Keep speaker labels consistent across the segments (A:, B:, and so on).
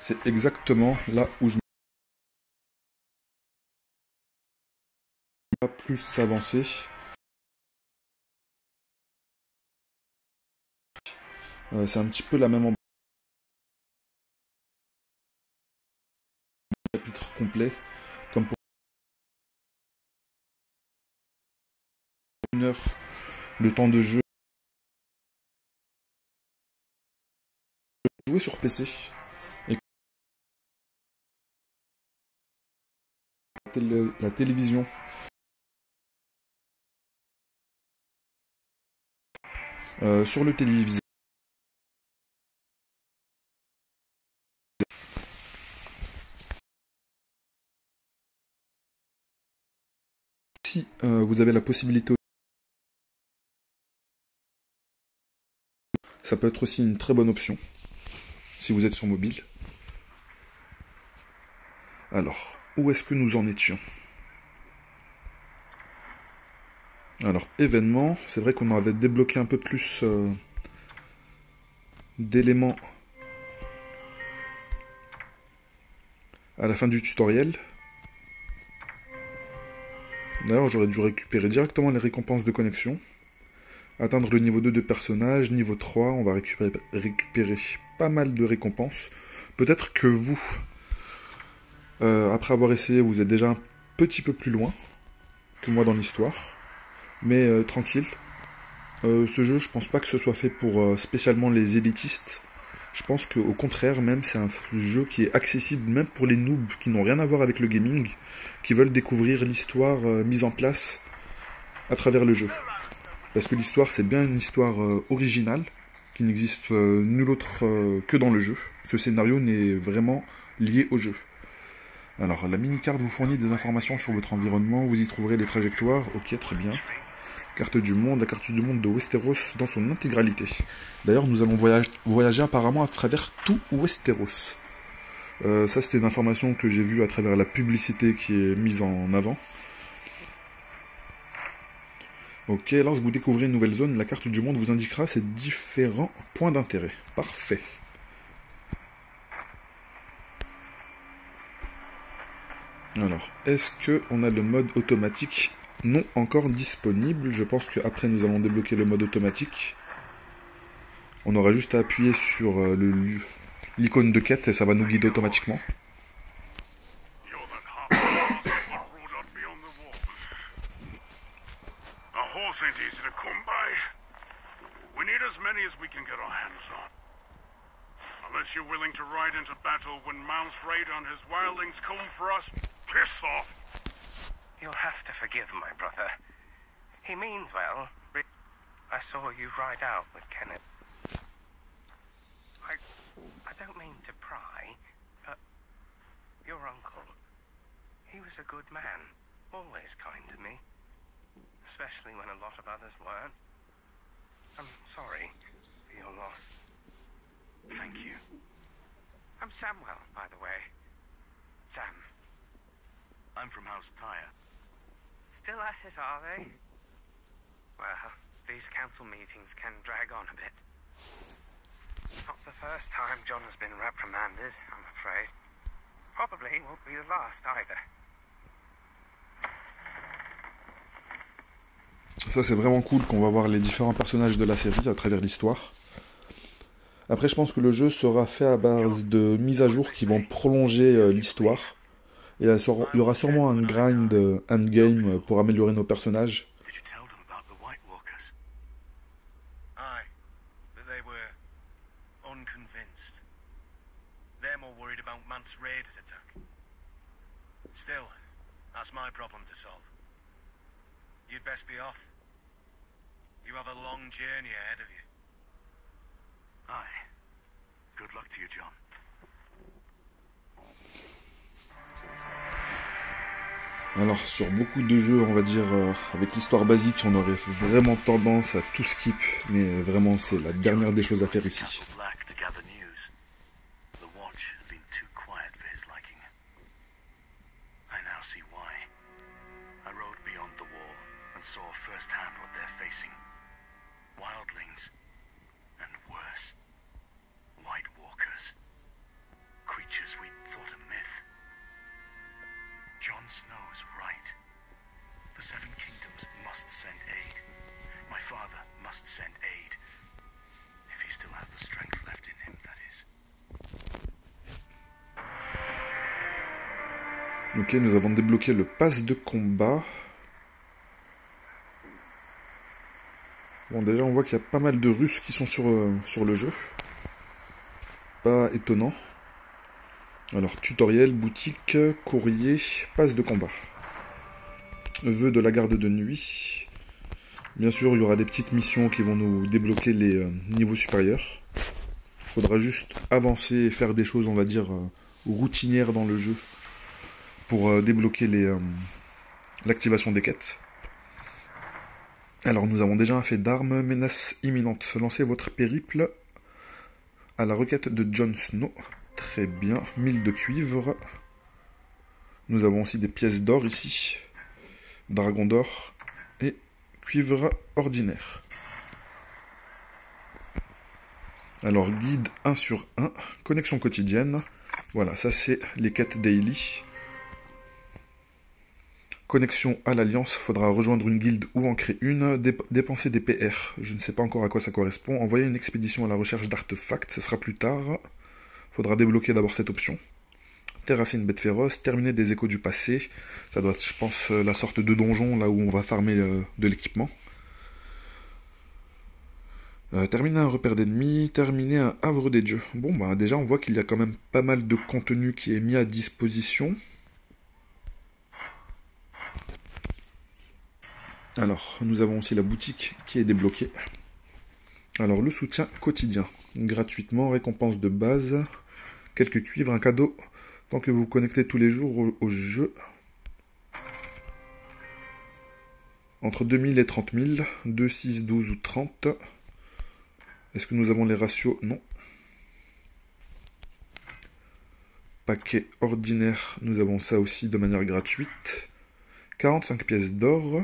A: c'est exactement là où je ne peux pas plus avancer. C'est un petit peu la même ambiance. Chapitre complet, comme pour une heure, le temps de jeu. Jouer sur PC et la télévision. Sur le téléviseur. Si vous avez la possibilité, ça peut être aussi une très bonne option si vous êtes sur mobile. Alors, où est-ce que nous en étions? Alors, événements, c'est vrai qu'on avait débloqué un peu plus d'éléments à la fin du tutoriel. D'ailleurs, j'aurais dû récupérer directement les récompenses de connexion. Atteindre le niveau 2 de personnage, niveau 3, on va récupérer pas mal de récompenses. Peut-être que vous, après avoir essayé, vous êtes déjà un petit peu plus loin que moi dans l'histoire. Mais tranquille. Ce jeu, je pense pas que ce soit fait pour spécialement les élitistes. Je pense qu'au contraire, même, c'est un jeu qui est accessible même pour les noobs qui n'ont rien à voir avec le gaming, qui veulent découvrir l'histoire mise en place à travers le jeu. Parce que l'histoire, c'est bien une histoire originale, qui n'existe nulle autre que dans le jeu. Ce scénario n'est vraiment lié au jeu. Alors, la mini-carte vous fournit des informations sur votre environnement, vous y trouverez des trajectoires, ok, très bien. Carte du monde, la carte du monde de Westeros dans son intégralité. D'ailleurs, nous allons voyager apparemment à travers tout Westeros. Ça, c'était une information que j'ai vue à travers la publicité qui est mise en avant. Ok, lorsque vous découvrez une nouvelle zone, la carte du monde vous indiquera ses différents points d'intérêt. Parfait. Alors, est-ce qu'on a le mode automatique? Non, encore disponible. Je pense qu'après nous allons débloquer le mode automatique. On aura juste à appuyer sur l'icône de quête et ça va nous guider automatiquement.
B: Unless you're willing to ride into battle when Mouse raid on his wildlings come for us, piss off!
C: You'll have to forgive my brother. He means well. I saw you ride out with Kenneth. I don't mean to pry, but your uncle, he was a good man, always kind to me, especially when a lot of others weren't. I'm sorry for your loss.
B: Thank you.
C: I'm Samwell, by the way. Sam.
B: I'm from House Tyre.
C: Still at it, are they? Well, these council meetings can drag on a bit. Not the first time John has been reprimanded, I'm afraid. Probably won't be the last either.
A: Ça, c'est vraiment cool qu'on va voir les différents personnages de la série à travers l'histoire. Après, je pense que le jeu sera fait à base de mises à jour qui vont prolonger l'histoire. Et il y aura sûrement un grind endgame pour améliorer nos personnages.
B: Good luck to you, John.
A: Alors, sur beaucoup de jeux, on va dire, avec l'histoire basique, on aurait vraiment tendance à tout skip, mais vraiment, c'est la dernière des choses à faire ici.
B: Wildlings and worse. White Walkers. Creatures send aid. If he still has the strength left in him, that is.
A: Ok, nous avons débloqué le pass de combat. Bon, déjà, on voit qu'il y a pas mal de Russes qui sont sur le jeu. Pas étonnant. Alors, tutoriel, boutique, courrier, passe de combat. Vœux de la garde de nuit. Bien sûr, il y aura des petites missions qui vont nous débloquer les niveaux supérieurs. Il faudra juste avancer et faire des choses, on va dire, routinières dans le jeu pour débloquer l'activation des quêtes. Alors, nous avons déjà un fait d'armes, menace imminente. Lancez votre périple à la requête de Jon Snow. Très bien, 1000 de cuivre. Nous avons aussi des pièces d'or ici. Dragon d'or et cuivre ordinaire. Alors, guide 1 sur 1, connexion quotidienne. Voilà, ça c'est les quêtes daily. Connexion à l'Alliance, faudra rejoindre une guilde ou en créer une. Dépenser des PR, je ne sais pas encore à quoi ça correspond. Envoyer une expédition à la recherche d'artefacts, ce sera plus tard. Faudra débloquer d'abord cette option. Terrasser une bête féroce, terminer des échos du passé. Ça doit être, je pense, la sorte de donjon, là où on va farmer de l'équipement. Terminer un repère d'ennemis, terminer un havre des dieux. Bon, bah déjà, on voit qu'il y a quand même pas mal de contenu qui est mis à disposition. Alors, nous avons aussi la boutique qui est débloquée. Alors, le soutien quotidien. Gratuitement, récompense de base, quelques cuivres, un cadeau. Tant que vous vous connectez tous les jours au jeu. Entre 2000 et 30 000. 2, 6, 12 ou 30. Est-ce que nous avons les ratios? Non. Paquet ordinaire, nous avons ça aussi de manière gratuite. 45 pièces d'or.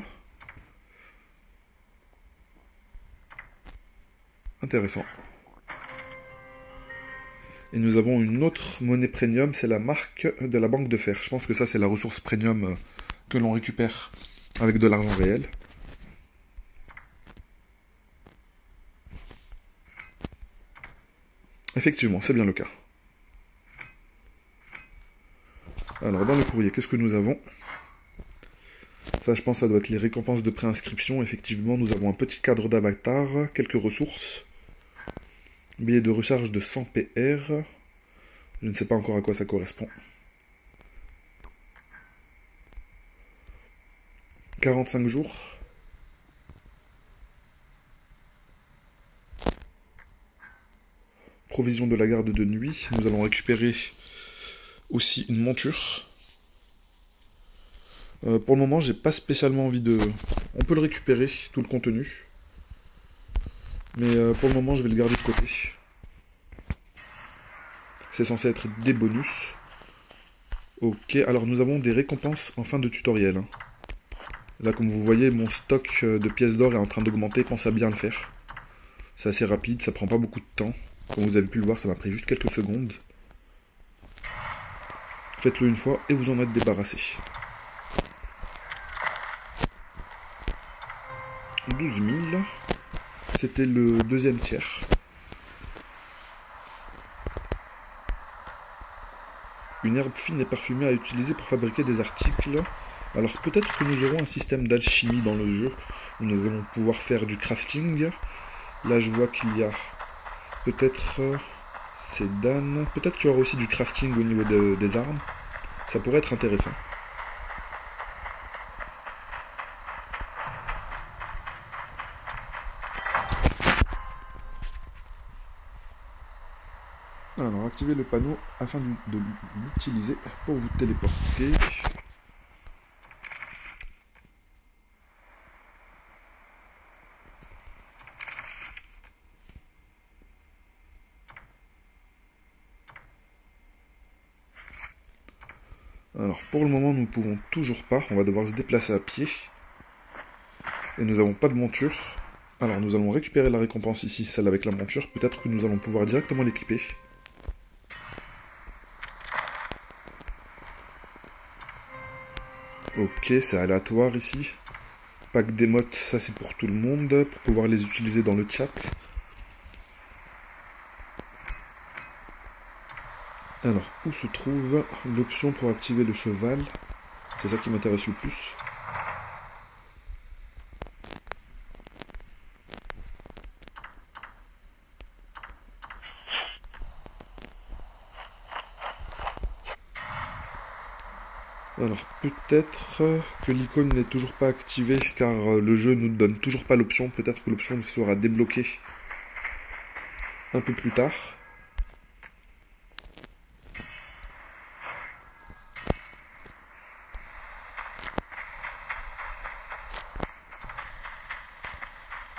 A: Intéressant. Et nous avons une autre monnaie premium, c'est la marque de la banque de fer. Je pense que ça, c'est la ressource premium que l'on récupère avec de l'argent réel. Effectivement, c'est bien le cas. Alors, dans le courrier, qu'est-ce que nous avons? Ça, je pense, ça doit être les récompenses de préinscription. Effectivement, nous avons un petit cadre d'avatar, quelques ressources. Billet de recharge de 100 PR. Je ne sais pas encore à quoi ça correspond. 45 jours. Provision de la garde de nuit. Nous allons récupérer aussi une monture. Pour le moment, j'ai pas spécialement envie de... On peut le récupérer, tout le contenu. Mais pour le moment, je vais le garder de côté. C'est censé être des bonus. Ok, alors nous avons des récompenses en fin de tutoriel. Hein. Là, comme vous voyez, mon stock de pièces d'or est en train d'augmenter. Pensez à bien le faire. C'est assez rapide, ça prend pas beaucoup de temps. Comme vous avez pu le voir, ça m'a pris juste quelques secondes. Faites-le une fois et vous en êtes débarrassé. 12 000. C'était le deuxième tiers. Une herbe fine et parfumée à utiliser pour fabriquer des articles. Alors peut-être que nous aurons un système d'alchimie dans le jeu, où nous allons pouvoir faire du crafting. Là je vois qu'il y a peut-être... c'est Dan. Peut-être qu'il y aura aussi du crafting au niveau des armes. Ça pourrait être intéressant. Alors, activez le panneau afin de l'utiliser pour vous téléporter. Alors, pour le moment, nous ne pouvons toujours pas. On va devoir se déplacer à pied. Et nous n'avons pas de monture. Alors, nous allons récupérer la récompense ici, celle avec la monture. Peut-être que nous allons pouvoir directement l'équiper. Ok, c'est aléatoire ici. Pack d'émotes, ça c'est pour tout le monde, pour pouvoir les utiliser dans le chat. Alors, où se trouve l'option pour activer le cheval? C'est ça qui m'intéresse le plus. Alors, peut-être que l'icône n'est toujours pas activée car le jeu ne nous donne toujours pas l'option. Peut-être que l'option sera débloquée un peu plus tard.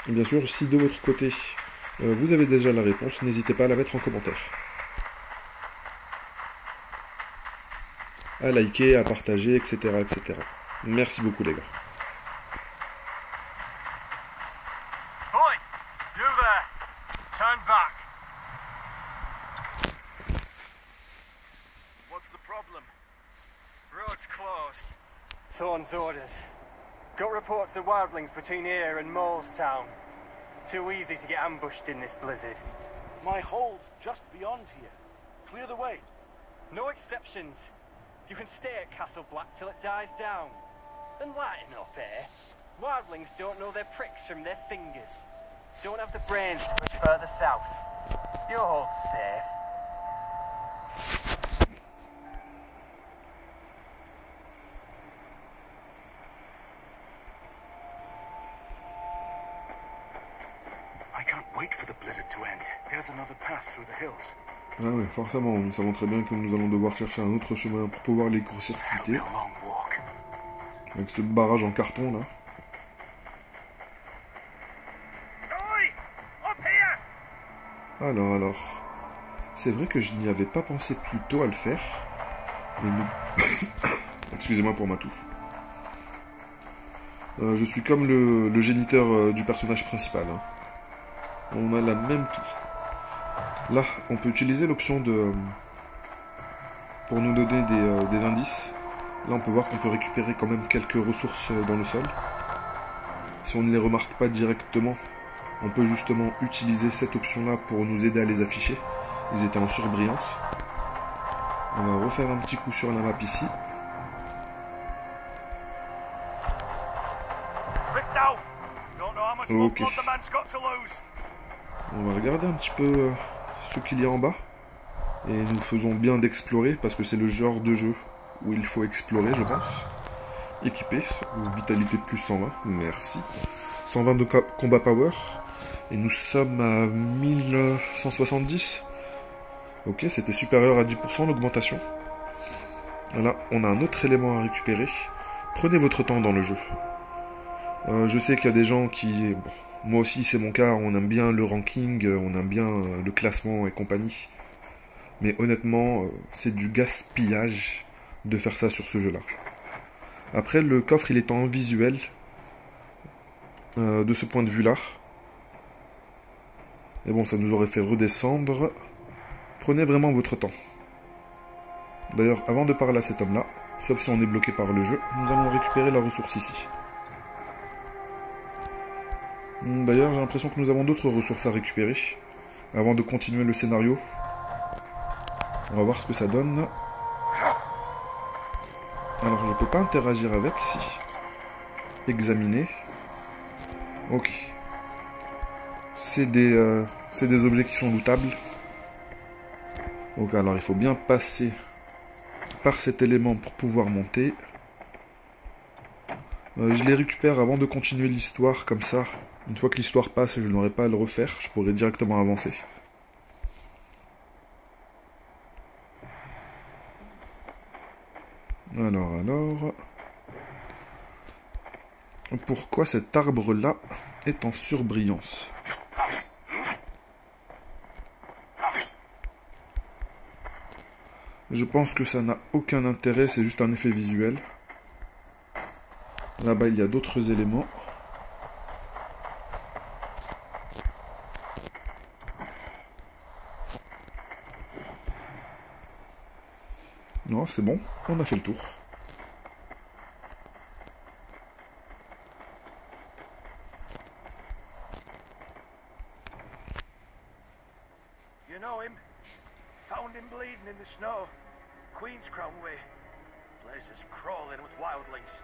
A: Et bien sûr, si de votre côté vous avez déjà la réponse, n'hésitez pas à la mettre en commentaire. À liker, à partager, etc., etc. Merci beaucoup les gars.
B: Oi! You there! Turn back! What's the problem? Road's closed.
D: Thorn's orders. Got reports of wildlings between here and Molestown. Too easy to get ambushed in this blizzard.
E: My hole's just beyond here. Clear the way.
D: No exceptions. You can stay at Castle Black till it dies down. And lighten up, eh? Wildlings don't know their pricks from their fingers. Don't have the brains to push further south. Your hole's safe.
E: I can't wait for the blizzard to end. There's another path through the hills.
A: Ah ouais, forcément, nous savons très bien que nous allons devoir chercher un autre chemin pour pouvoir les
E: That'll be
A: court-circuiter.
E: a long walk.
A: Avec ce barrage en carton là.
B: Oi! Up here!
A: Alors. C'est vrai que je n'y avais pas pensé plus tôt à le faire. Mais nous... Excusez-moi pour ma toux. Je suis comme le géniteur du personnage principal. Hein. On a la même toux. Là, on peut utiliser l'option de... pour nous donner des indices. Là, on peut voir qu'on peut récupérer quand même quelques ressources dans le sol. Si on ne les remarque pas directement, on peut justement utiliser cette option-là pour nous aider à les afficher. Ils étaient en surbrillance. On va refaire un petit coup sur la map ici. Ok. On va regarder un petit peu ce qu'il y a en bas. Et nous faisons bien d'explorer parce que c'est le genre de jeu où il faut explorer, je pense. Équipé, vitalité plus 120, merci. 120 de combat power. Et nous sommes à 1170. Ok, c'était supérieur à 10% l'augmentation. Voilà, on a un autre élément à récupérer. Prenez votre temps dans le jeu. Je sais qu'il y a des gens qui... Bon, moi aussi c'est mon cas, on aime bien le ranking, on aime bien le classement et compagnie. Mais honnêtement, c'est du gaspillage de faire ça sur ce jeu-là. Après, le coffre il est en visuel. De ce point de vue-là. Et bon, ça nous aurait fait redescendre. Prenez vraiment votre temps. D'ailleurs, avant de parler à cet homme-là, sauf si on est bloqué par le jeu, nous allons récupérer la ressource ici. D'ailleurs, j'ai l'impression que nous avons d'autres ressources à récupérer. Avant de continuer le scénario. On va voir ce que ça donne. Alors, je peux pas interagir avec, si. Examiner. Ok. C'est des objets qui sont lootables. Donc alors il faut bien passer par cet élément pour pouvoir monter. Je les récupère avant de continuer l'histoire, comme ça. Une fois que l'histoire passe, je n'aurai pas à le refaire. Je pourrai directement avancer. Alors... Pourquoi cet arbre-là est en surbrillance? Je pense que ça n'a aucun intérêt, c'est juste un effet visuel. Là-bas, il y a d'autres éléments. Non, c'est bon, on a fait le tour.
E: know him. Found him bleeding in the snow. Queen's Crown way. Place is crawling with wildlings.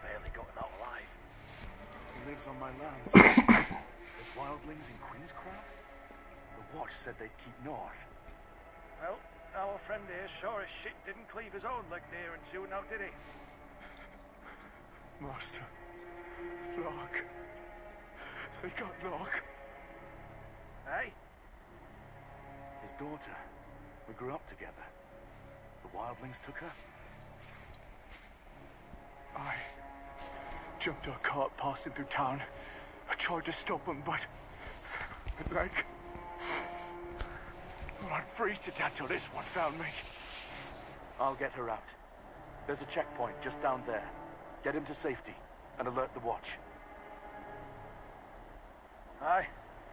E: Barely got him out alive. He lives on my lands. There's wildlings in Queen's Crown? The watch said they'd keep north. Well, our friend here sure as shit didn't cleave his own leg near and soon, now did he? Master. Locke. They got Locke. Hey? His daughter. We grew up together. The wildlings took her? I jumped a cart passing through town. I tried to stop him, but... like... well, I'd freeze to death till this one found me. I'll get her out. There's a checkpoint just down there. Get him to safety and alert the watch. Aye,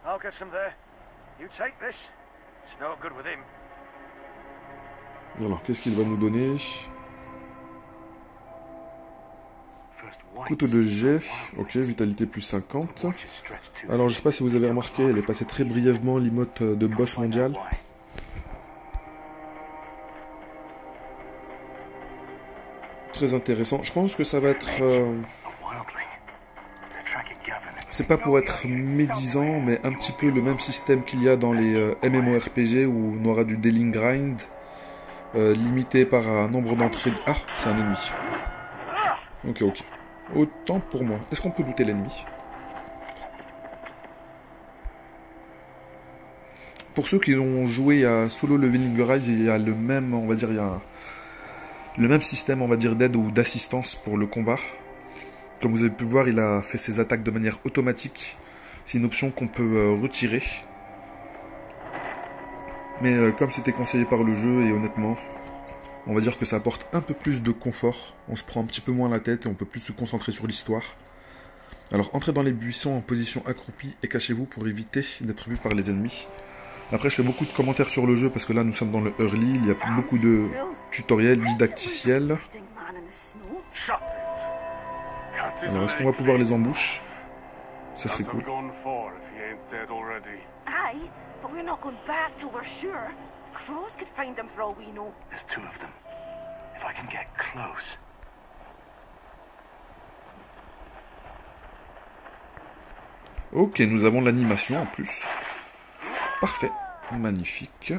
E: I'll get some there. You take this. It's no good with him.
A: Alors, qu'est-ce qu'il va nous donner? Couteau de jet, ok, vitalité plus 50. Alors, je sais pas si vous avez remarqué, elle est passée très brièvement l'emote de boss mondial. Très intéressant. Je pense que ça va être... c'est pas pour être médisant, mais un petit peu le même système qu'il y a dans les MMORPG où on aura du dealing grind limité par un nombre d'entrées. Ah, c'est un ennemi. Ok, ok. Autant pour moi. Est-ce qu'on peut douter l'ennemi? Pour ceux qui ont joué à Solo Leveling Rise, il y a le même, on va dire, il y a le même système, on va dire, d'aide ou d'assistance pour le combat. Comme vous avez pu voir, il a fait ses attaques de manière automatique. C'est une option qu'on peut retirer. Mais comme c'était conseillé par le jeu, et honnêtement, on va dire que ça apporte un peu plus de confort. On se prend un petit peu moins la tête et on peut plus se concentrer sur l'histoire. Alors, entrez dans les buissons en position accroupie et cachez-vous pour éviter d'être vu par les ennemis. Après, je fais beaucoup de commentaires sur le jeu parce que là, nous sommes dans le early. Il y a beaucoup de tutoriels didacticiels. Alors, est-ce qu'on va pouvoir les embouches? Ça serait cool.
F: Aye, but we're not going back till we're sure. Crows could find him for all we know.
E: There's two of them. If I can get close.
A: Ok, nous avons l'animation en plus. Parfait. Magnifique.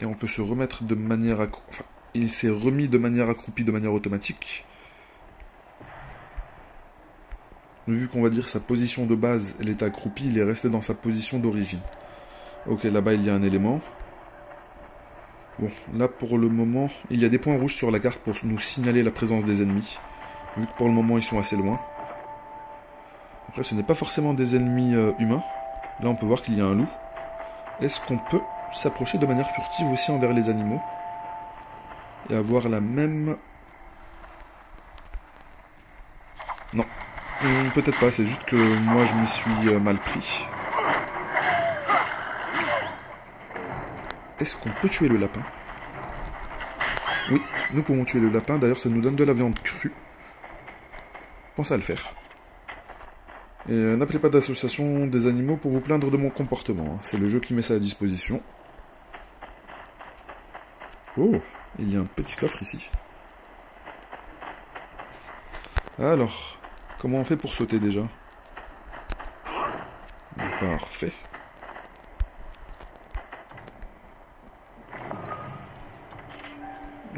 A: Et on peut se remettre de manière accroupie. Enfin, il s'est remis de manière accroupie, de manière automatique. Vu qu'on va dire sa position de base, elle est accroupie, il est resté dans sa position d'origine. Ok, là-bas il y a un élément. Bon, là pour le moment, il y a des points rouges sur la carte pour nous signaler la présence des ennemis. Vu que pour le moment ils sont assez loin. Après ce n'est pas forcément des ennemis humains. Là on peut voir qu'il y a un loup. Est-ce qu'on peut s'approcher de manière furtive aussi envers les animaux? Et avoir la même... Non. Peut-être pas, c'est juste que moi je m'y suis mal pris. Est-ce qu'on peut tuer le lapin? Oui, nous pouvons tuer le lapin, d'ailleurs ça nous donne de la viande crue. Pensez à le faire. Et n'appelez pas d'association des animaux pour vous plaindre de mon comportement, hein. C'est le jeu qui met ça à disposition. Oh, il y a un petit coffre ici. Alors... comment on fait pour sauter déjà? Parfait.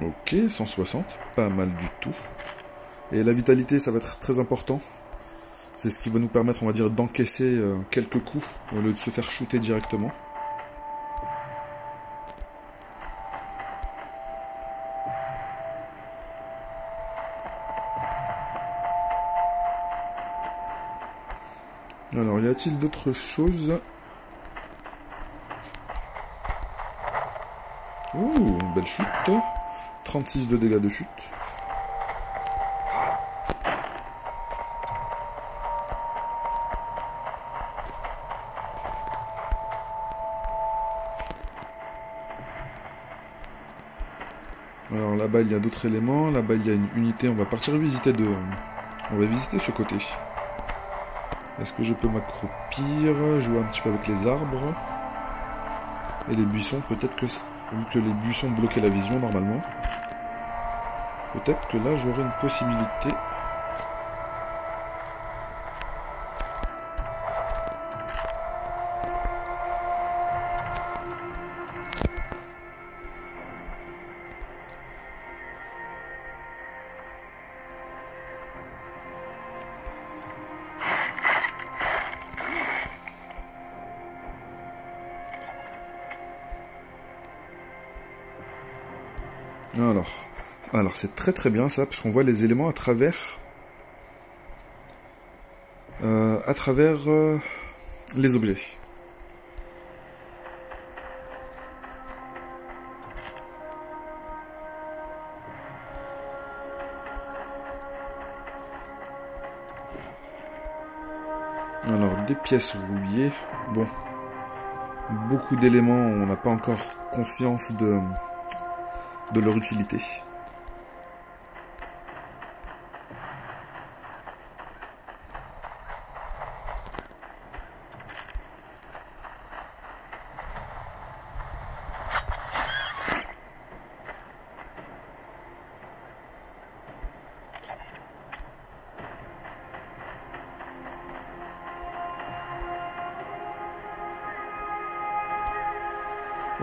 A: Ok, 160, pas mal du tout. Et la vitalité, ça va être très important. C'est ce qui va nous permettre, on va dire, d'encaisser quelques coups, au lieu de se faire shooter directement. Alors, y a-t-il d'autres choses? Ouh, belle chute. 36 de dégâts de chute. Alors là-bas, il y a d'autres éléments. Là-bas, il y a une unité. On va partir visiter on va visiter ce côté. Est-ce que je peux m'accroupir, jouer un petit peu avec les arbres? Et les buissons, peut-être que... Vu que les buissons bloquaient la vision normalement. Peut-être que là j'aurai une possibilité. Alors c'est très très bien ça, parce qu'on voit les éléments à travers les objets. Alors des pièces rouillées, bon, beaucoup d'éléments, on n'a pas encore conscience de leur utilité.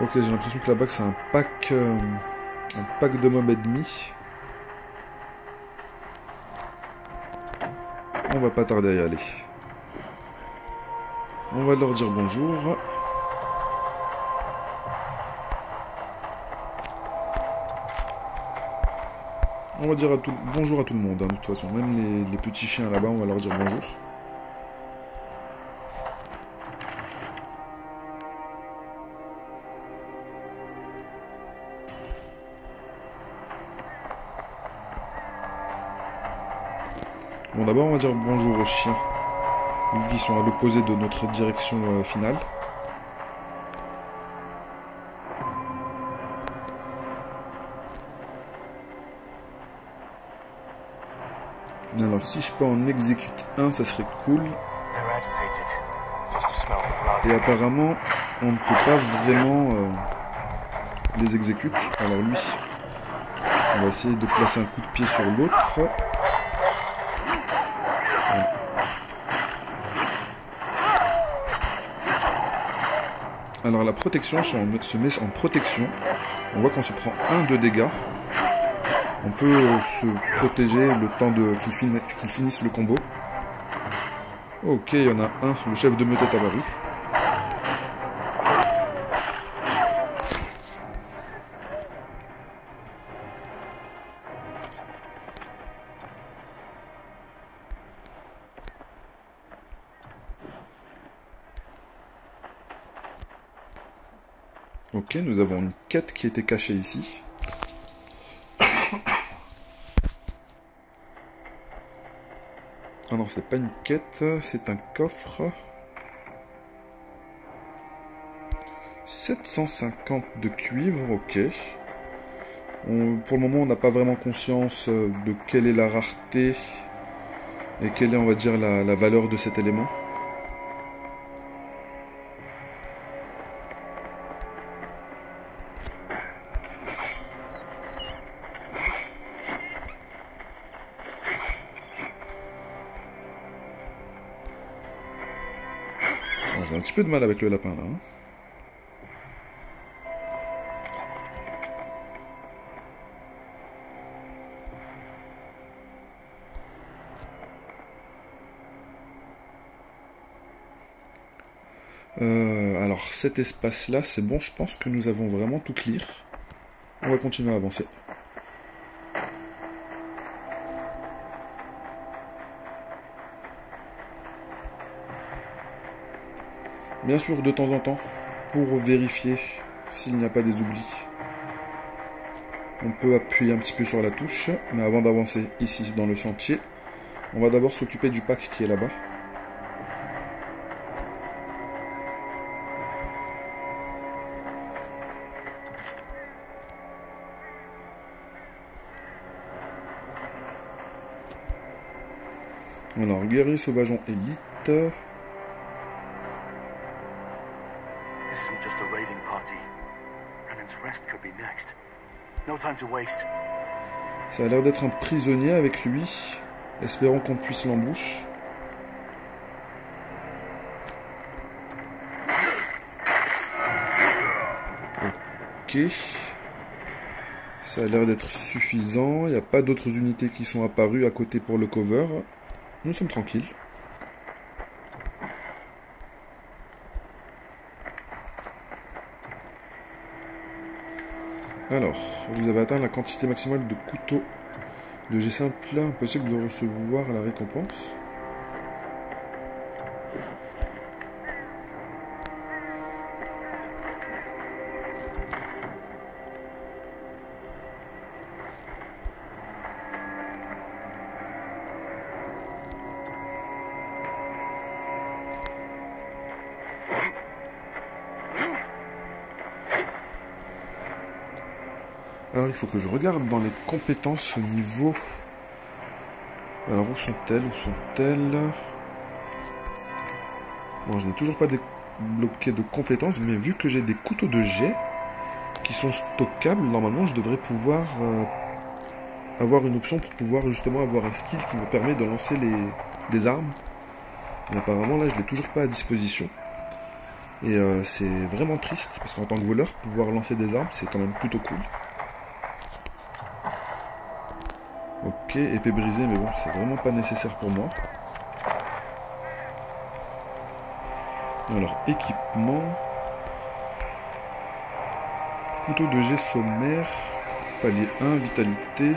A: Ok, j'ai l'impression que là-bas c'est un pack de mobs ennemis. On va pas tarder à y aller. On va leur dire bonjour. On va dire bonjour à tout le monde, hein, de toute façon. Même les petits chiens là-bas, on va leur dire bonjour. Bon, d'abord, on va dire bonjour aux chiens, vu qu'ils sont à l'opposé de notre direction finale. Alors, si je peux en exécuter un, ça serait cool. Et apparemment, on ne peut pas vraiment les exécuter. Alors lui, on va essayer de placer un coup de pied sur l'autre. Alors la protection, si on se met en protection, on voit qu'on se prend 1 de dégâts. On peut se protéger le temps qu'il finisse le combo. Ok, il y en a un, le chef de meute est apparu. Ok, nous avons une quête qui était cachée ici. Alors, c'est pas une quête, c'est un coffre. 750 de cuivre, ok. Pour le moment, on n'a pas vraiment conscience de quelle est la rareté et quelle est, on va dire, la valeur de cet élément. J'ai un petit peu de mal avec le lapin là. Alors cet espace là c'est bon, je pense que nous avons vraiment tout clear. On va continuer à avancer. Bien sûr, de temps en temps, pour vérifier s'il n'y a pas des oublis, on peut appuyer un petit peu sur la touche, mais avant d'avancer ici dans le chantier, on va d'abord s'occuper du pack qui est là-bas. Alors, guerrier sauvageon élite.
E: This isn't just a raiding party. Renan's Rest could be next. No time to waste.
A: Ça a l'air d'être un prisonnier avec lui. Espérons qu'on puisse l'embouche. Ok. Ça a l'air d'être suffisant. Il n'y a pas d'autres unités qui sont apparues à côté pour le cover. Nous sommes tranquilles. Alors, vous avez atteint la quantité maximale de couteaux de jet simple. Impossible de recevoir la récompense. Alors il faut que je regarde dans les compétences au niveau... Alors où sont-elles? Où sont-elles? Bon, je n'ai toujours pas débloqué de compétences, mais vu que j'ai des couteaux de jet qui sont stockables, normalement je devrais pouvoir avoir une option pour pouvoir justement avoir un skill qui me permet de lancer des armes. Et apparemment là je l'ai toujours pas à disposition. Et c'est vraiment triste, parce qu'en tant que voleur, pouvoir lancer des armes c'est quand même plutôt cool. Ok, épée brisée, mais bon, c'est vraiment pas nécessaire pour moi. Alors, équipement. Couteau de jet sommaire. Palier 1, vitalité.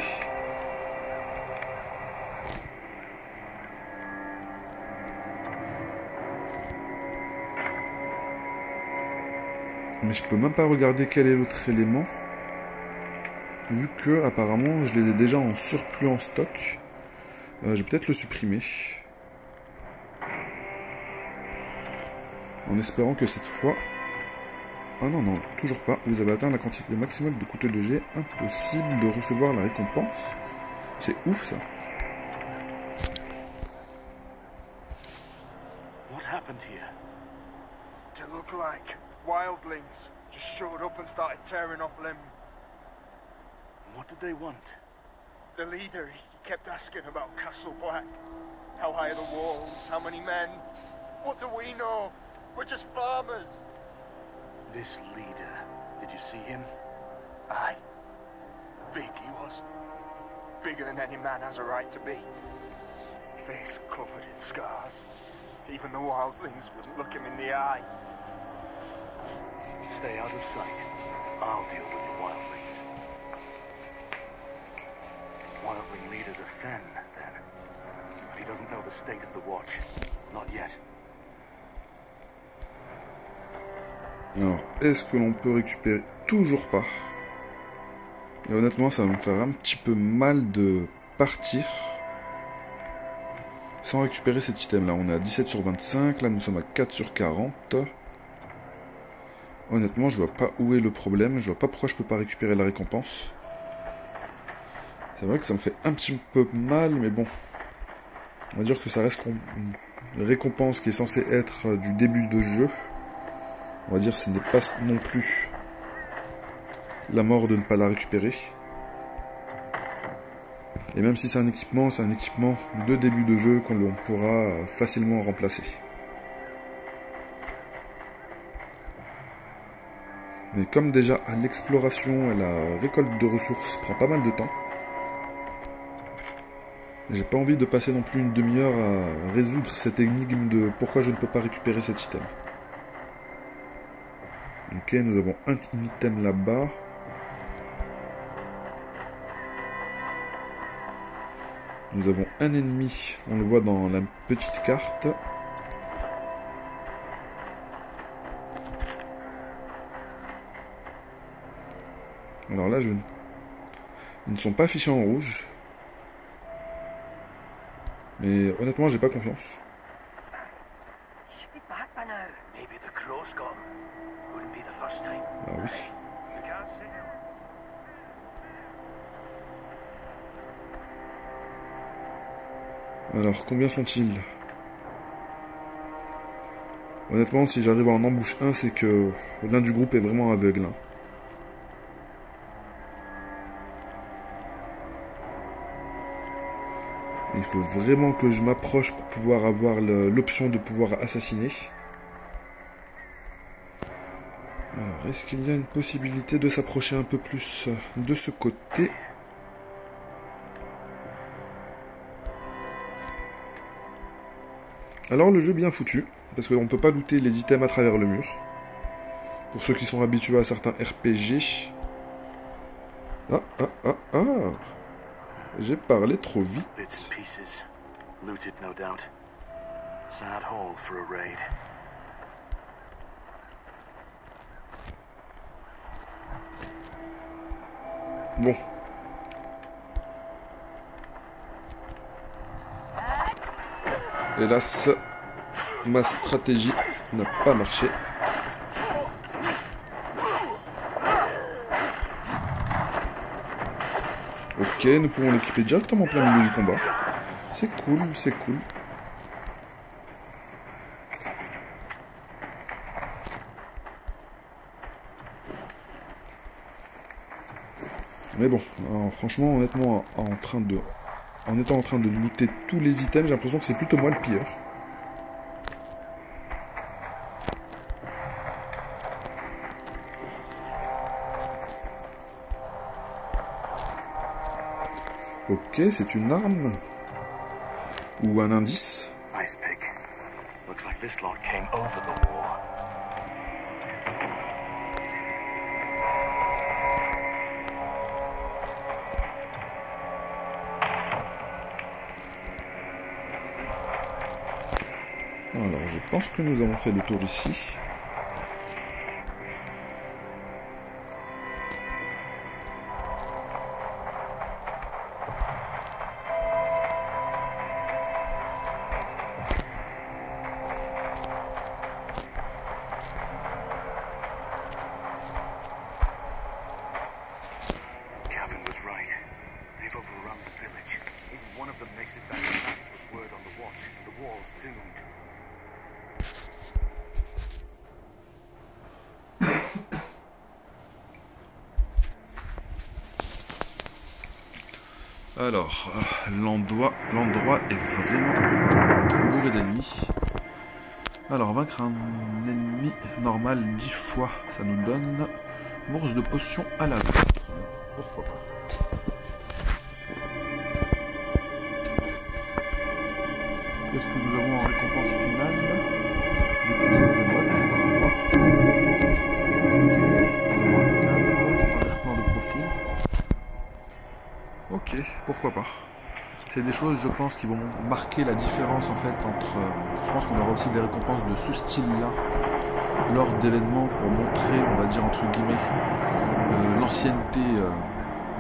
A: Mais je peux même pas regarder quel est l'autre élément. Vu que apparemment je les ai déjà en surplus en stock, je vais peut-être le supprimer. En espérant que cette fois... Ah non, non, toujours pas. Vous avez atteint la quantité maximale de couteaux de jet. Impossible de recevoir la récompense. C'est ouf ça.
E: What happened here?
G: To look like wildlings just showed up and started tearing off limbs.
E: What did they want?
G: The leader, he kept asking about Castle Black. How high are the walls? How many men? What do we know? We're just farmers.
E: This leader, did you see him?
G: Aye. Big he was. Bigger than any man has a right to be. Face covered in scars. Even the wildlings wouldn't look him in the eye.
E: Stay out of sight. I'll deal with the wildlings. Wildling leader's a Fen, then. But he doesn't know the state of the watch. Not yet.
A: Alors, est-ce que l'on peut récupérer? Toujours pas. Et honnêtement, ça va me faire un petit peu mal de partir sans récupérer cet item là. On est à 17 sur 25, là nous sommes à 4 sur 40. Honnêtement, je vois pas où est le problème, je vois pas pourquoi je peux pas récupérer la récompense. C'est vrai que ça me fait un petit peu mal, mais bon. On va dire que ça reste une récompense qui est censée être du début de jeu. On va dire que ce n'est pas non plus la mort de ne pas la récupérer. Et même si c'est un équipement de début de jeu qu'on pourra facilement remplacer. Mais comme déjà l'exploration et la récolte de ressources prend pas mal de temps, j'ai pas envie de passer non plus une demi-heure à résoudre cette énigme de pourquoi je ne peux pas récupérer cet item. Ok, nous avons un item là-bas. Nous avons un ennemi, on le voit dans la petite carte. Alors là, ils ne sont pas affichés en rouge. Mais honnêtement, j'ai pas confiance.
F: Should be back by now.
E: Maybe the crows got him. Wouldn't be the first time.
A: Ah oui.
E: We can't see him.
A: Alors, combien sont-ils? Honnêtement, si j'arrive à en emboucher un, c'est que l'un du groupe est vraiment aveugle. Hein. Il faut vraiment que je m'approche pour pouvoir avoir l'option de pouvoir assassiner. Alors, est-ce qu'il y a une possibilité de s'approcher un peu plus de ce côté? Alors, le jeu bien foutu, parce qu'on ne peut pas looter les items à travers le mur. Pour ceux qui sont habitués à certains RPG. J'ai parlé trop vite.
E: Bits and pieces. Looted, no doubt. Sad haul for a raid.
A: Bon. Hélas, ma stratégie n'a pas marché. Ok, nous pouvons l'équiper directement en plein milieu du combat. C'est cool, c'est cool. Mais bon, alors, franchement, honnêtement, en étant en train de looter tous les items, j'ai l'impression que c'est plutôt moi le pire. Ok, c'est une arme. Ou un indice.
E: Ice pick. Looks like this lot came over the war.
A: Alors, je pense que nous avons fait le tour ici.
E: Gavin was right. They've overrun the village. Even one of them makes it back to Max with word on the watch. The wall's doomed.
A: Alors, l'endroit est vraiment bourré d'ennemis. Alors, vaincre un ennemi normal 10 fois, ça nous donne bourse de potion à la vente. Pourquoi pas. Qu'est-ce que nous avons en récompense finale? Des petites émotes, je crois. Nous avons un cadre, un plan de profil. Ok, pourquoi pas. C'est des choses, je pense, qui vont marquer la différence en fait entre... je pense qu'on aura aussi des récompenses de ce style-là lors d'événements pour montrer, on va dire entre guillemets, l'ancienneté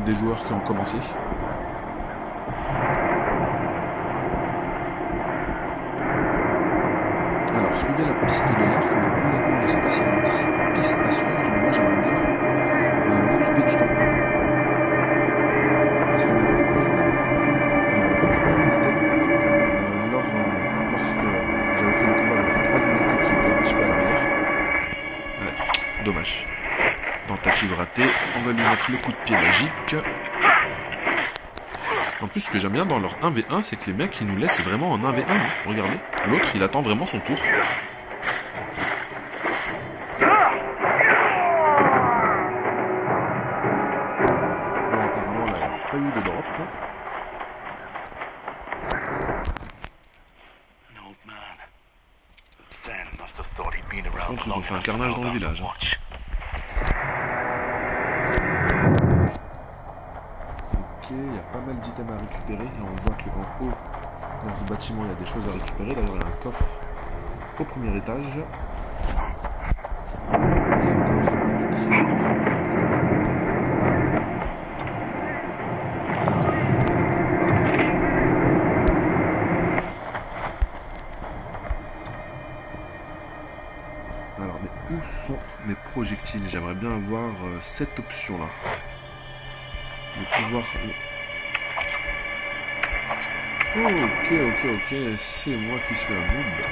A: des joueurs qui ont commencé. Alors, suivez la piste de l'arc, mais honnêtement, je ne sais pas si il y a une piste à suivre, mais moi j'aimerais bien m'occuper du temps. Parce que déjà, en plus, on avait récupéré un item lorsque j'avais fait le combat avec les 3 unités qui étaient un petit peu à l'arrière. Ouais, dommage. Tentative ratée, on va lui mettre le coup de pied magique. En plus, ce que j'aime bien dans leur 1v1, c'est que les mecs, ils nous laissent vraiment en 1v1. Hein. Regardez, l'autre, il attend vraiment son tour. Pas eu de drop. Par contre, ils ont fait un carnage dans le village. Ok, il y a pas mal d'items à récupérer. Là, on voit qu'en haut, dans ce bâtiment, il y a des choses à récupérer. D'ailleurs, il y a un coffre au premier étage. Et un coffre de très Alors, mais où sont mes projectiles? J'aimerais bien avoir cette option-là. De pouvoir... Oh, ok, c'est moi qui suis un noob.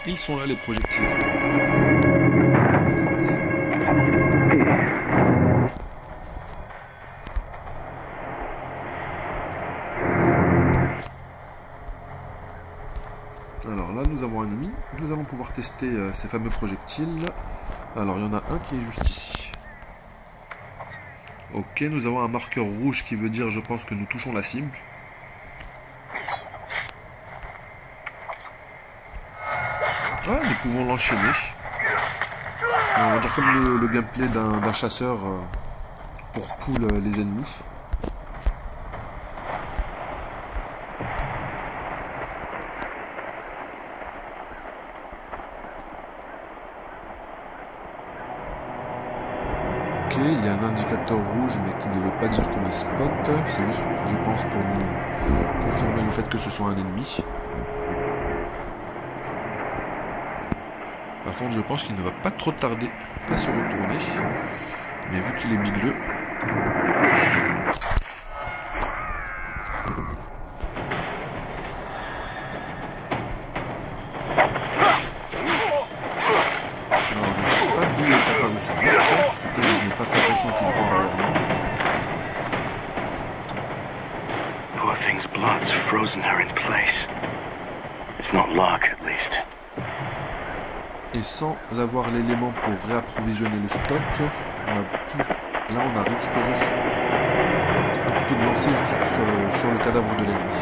A: Ils sont là les projectiles. Alors là nous avons un ennemi, nous allons pouvoir tester ces fameux projectiles. Alors il y en a un qui est juste ici. Ok, nous avons un marqueur rouge qui veut dire je pense que nous touchons la cible. Ah, nous pouvons l'enchaîner. On va dire comme le gameplay d'un chasseur pour pull les ennemis. Ok, il y a un indicateur rouge mais qui ne veut pas dire qu'on est spot. C'est juste, je pense, pour nous confirmer le fait que ce soit un ennemi. Par contre, je pense qu'il ne va pas trop tarder à se retourner. Mais vu qu'il est bigleux... Alors, je ne sais pas d'où est apparu ça. C'est que je n'ai pas fait attention qu'il était derrière moi.
H: Poor thing's blood's frozen her in place. It's not luck, at least.
A: Et sans avoir l'élément pour réapprovisionner le stock, on a récupéré un couteau de lancer juste sur le cadavre de l'ennemi.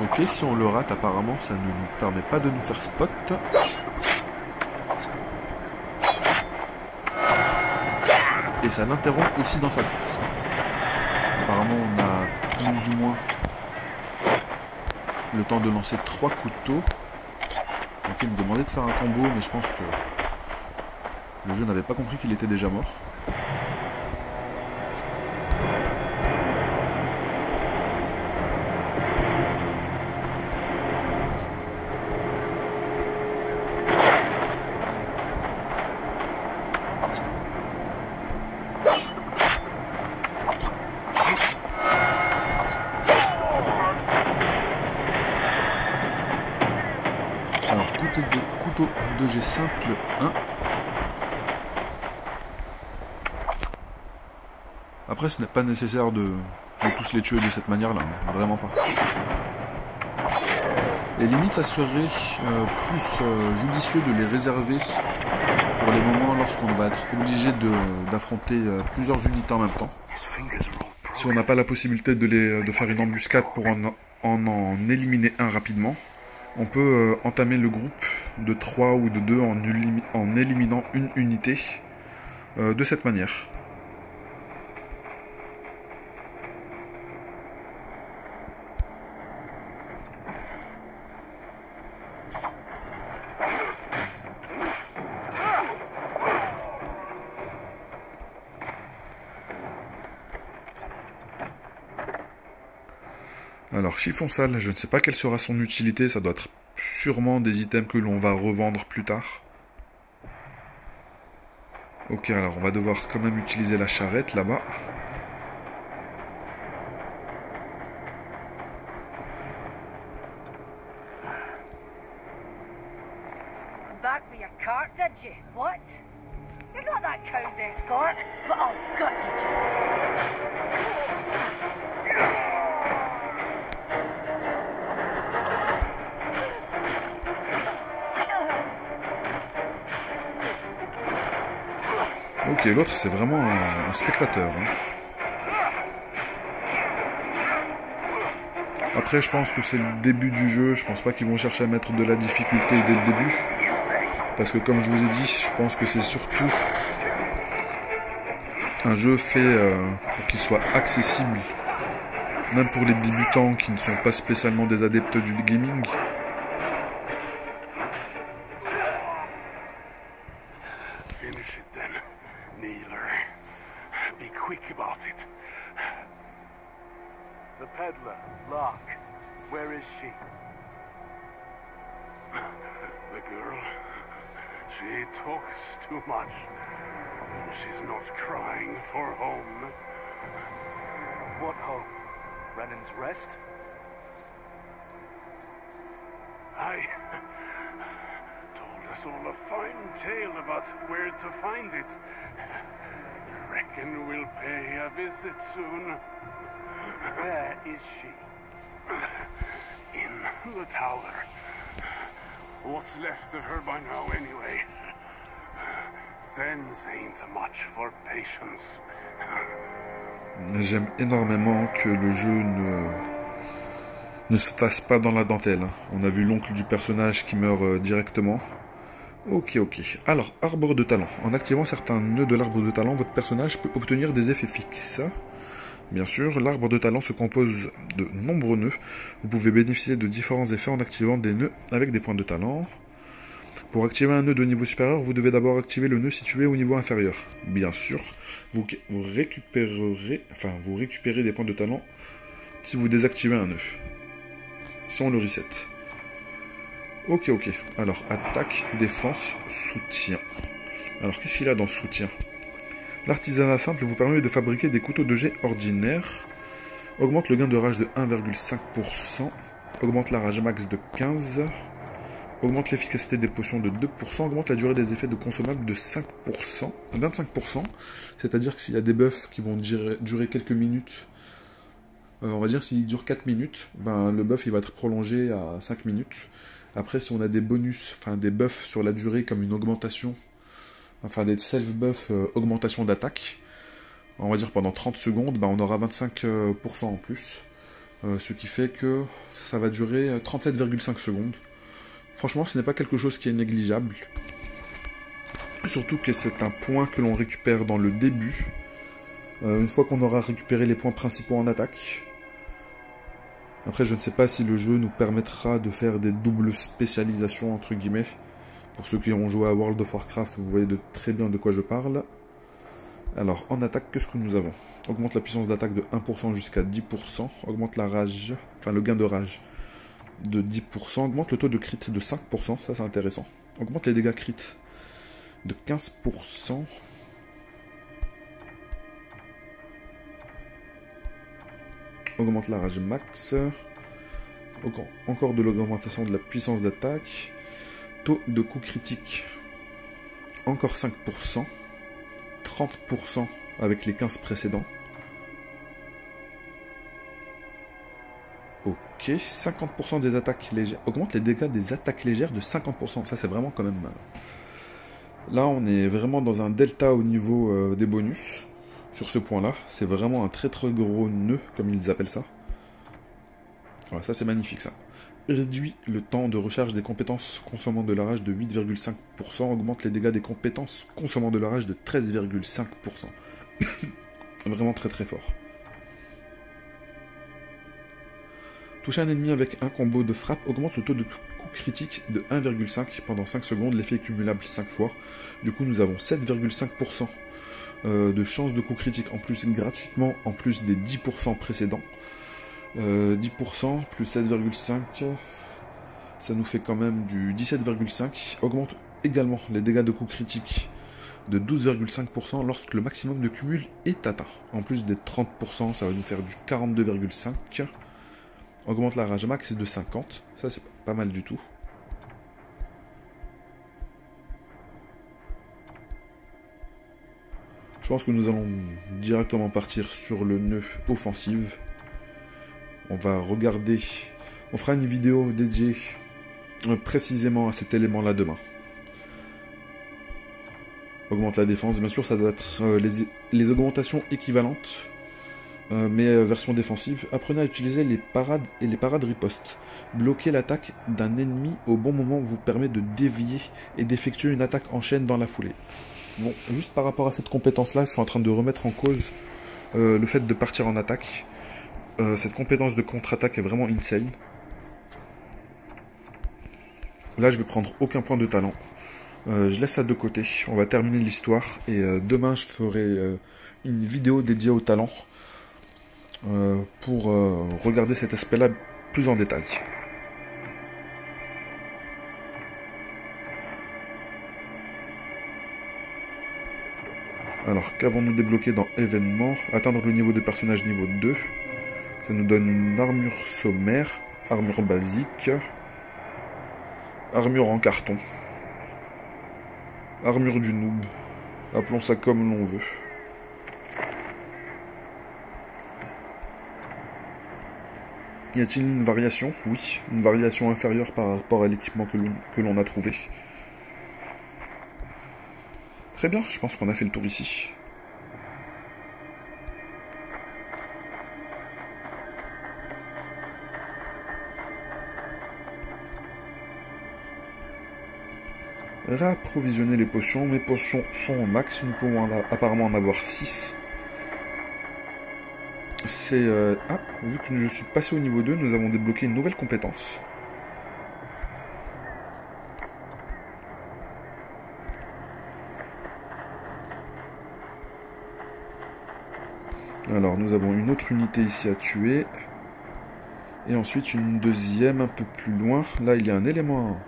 A: Ok, si on le rate, apparemment, ça ne nous permet pas de nous faire spot. Et ça l'interrompt aussi dans sa course. Apparemment, on a plus ou moins le temps de lancer 3 couteaux. Donc il me demandait de faire un combo, mais je pense que le jeu n'avait pas compris qu'il était déjà mort. Alors, couteau de G simple 1. Après, ce n'est pas nécessaire de tous les tuer de cette manière-là, hein, vraiment pas. Et limite, ça serait plus judicieux de les réserver pour les moments lorsqu'on va être obligé d'affronter plusieurs unités en même temps. Si on n'a pas la possibilité de faire une embuscade pour en éliminer un rapidement, on peut entamer le groupe de 3 ou de 2 en éliminant une unité de cette manière. Alors, chiffon sale, je ne sais pas quelle sera son utilité, ça doit être sûrement des items que l'on va revendre plus tard. Ok, alors on va devoir quand même utiliser la charrette là-bas.
F: Back with your cart, did you? What? You're not that cow's escort, but I'll gut you just the same.
A: Ok, l'autre c'est vraiment un spectateur. Hein. Après, je pense que c'est le début du jeu, je pense pas qu'ils vont chercher à mettre de la difficulté dès le début. Parce que comme je vous ai dit, je pense que c'est surtout un jeu fait pour qu'il soit accessible, même pour les débutants qui ne sont pas spécialement des adeptes du gaming.
B: Finish it then, Kneeler. Be quick about it.
E: The peddler, Locke. Where is she?
B: The girl, she talks too much. And she's not crying for home.
G: What home? Renan's Rest?
B: I told us all a fine tale about where to find it. Reckon we'll pay a visit soon.
G: Where is she?
B: In the tower. What's left of her by now, anyway? Thens ain't much for patience.
A: J'aime énormément que le jeu ne se fasse pas dans la dentelle. On a vu l'oncle du personnage qui meurt directement. Ok. Alors, arbre de talent. En activant certains nœuds de l'arbre de talent, votre personnage peut obtenir des effets fixes. Bien sûr, l'arbre de talent se compose de nombreux nœuds. Vous pouvez bénéficier de différents effets en activant des nœuds avec des points de talent. Pour activer un nœud de niveau supérieur, vous devez d'abord activer le nœud situé au niveau inférieur. Bien sûr, vous récupérez des points de talent si vous désactivez un nœud. Si on le reset. Ok. Alors, attaque, défense, soutien. Alors, qu'est-ce qu'il y a dans soutien? L'artisanat simple vous permet de fabriquer des couteaux de jet ordinaires. Augmente le gain de rage de 1,5%. Augmente la rage max de 15%. Augmente l'efficacité des potions de 2%. Augmente la durée des effets de consommables de 5%. 25%. C'est-à-dire que s'il y a des buffs qui vont durer quelques minutes, on va dire s'il dure 4 minutes, ben, le buff il va être prolongé à 5 minutes. Après, si on a des bonus, enfin des buffs sur la durée comme une augmentation, enfin des self-buffs, augmentation d'attaque, on va dire pendant 30 secondes, ben, on aura 25% en plus. Ce qui fait que ça va durer 37,5 secondes. Franchement, ce n'est pas quelque chose qui est négligeable. Surtout que c'est un point que l'on récupère dans le début. Une fois qu'on aura récupéré les points principaux en attaque. Après, je ne sais pas si le jeu nous permettra de faire des doubles spécialisations, entre guillemets. Pour ceux qui ont joué à World of Warcraft, vous voyez très bien de quoi je parle. Alors, en attaque, qu'est-ce que nous avons? Augmente la puissance d'attaque de 1% jusqu'à 10%. Augmente la rage, enfin le gain de rage de 10%. Augmente le taux de crit de 5%. Ça, c'est intéressant. Augmente les dégâts crit de 15%. Augmente la rage max. Encore de l'augmentation de la puissance d'attaque. Taux de coup critique. Encore 5%. 30% avec les 15 précédents. Ok, 50% des attaques légères. Augmente les dégâts des attaques légères de 50%. Ça, c'est vraiment quand même... Là, on est vraiment dans un delta au niveau des bonus. Sur ce point-là, c'est vraiment un très très gros nœud, comme ils appellent ça. Voilà, ça c'est magnifique ça. Réduit le temps de recharge des compétences consommant de la rage de 8,5%. Augmente les dégâts des compétences consommant de la rage de 13,5%. Vraiment très très fort. Toucher un ennemi avec un combo de frappe augmente le taux de coup critique de 1,5 pendant 5 secondes. L'effet est cumulable 5 fois. Du coup, nous avons 7,5% de chance de coup critique en plus gratuitement, en plus des 10% précédents. 10% plus 7,5, ça nous fait quand même du 17,5. Augmente également les dégâts de coup critique de 12,5% lorsque le maximum de cumul est atteint. En plus des 30%, ça va nous faire du 42,5. Augmente la rage max de 50. Ça, c'est pas mal du tout. Je pense que nous allons directement partir sur le nœud offensive. On va regarder, on fera une vidéo dédiée précisément à cet élément-là demain. Augmente la défense, bien sûr ça doit être les augmentations équivalentes, mais version défensive. Apprenez à utiliser les parades et les parades riposte. Bloquer l'attaque d'un ennemi au bon moment vous permet de dévier et d'effectuer une attaque en chaîne dans la foulée. Bon, juste par rapport à cette compétence-là, je suis en train de remettre en cause le fait de partir en attaque. Cette compétence de contre-attaque est vraiment insane. Là, je vais prendre aucun point de talent. Je laisse ça de côté. On va terminer l'histoire. Et demain, je ferai une vidéo dédiée au talent. Pour regarder cet aspect-là plus en détail. Alors, qu'avons-nous débloqué dans événements? Atteindre le niveau de personnage niveau 2. Ça nous donne une armure sommaire, armure basique, armure en carton, armure du noob. Appelons ça comme l'on veut. Y a-t-il une variation? Oui, une variation inférieure par rapport à l'équipement que l'on a trouvé. Très bien, je pense qu'on a fait le tour ici. Réapprovisionner les potions. Mes potions sont au max, nous pouvons apparemment en avoir 6. C'est... Ah, vu que je suis passé au niveau 2, nous avons débloqué une nouvelle compétence. Alors, nous avons une autre unité ici à tuer. Et ensuite, une deuxième un peu plus loin. Là, il y a un élément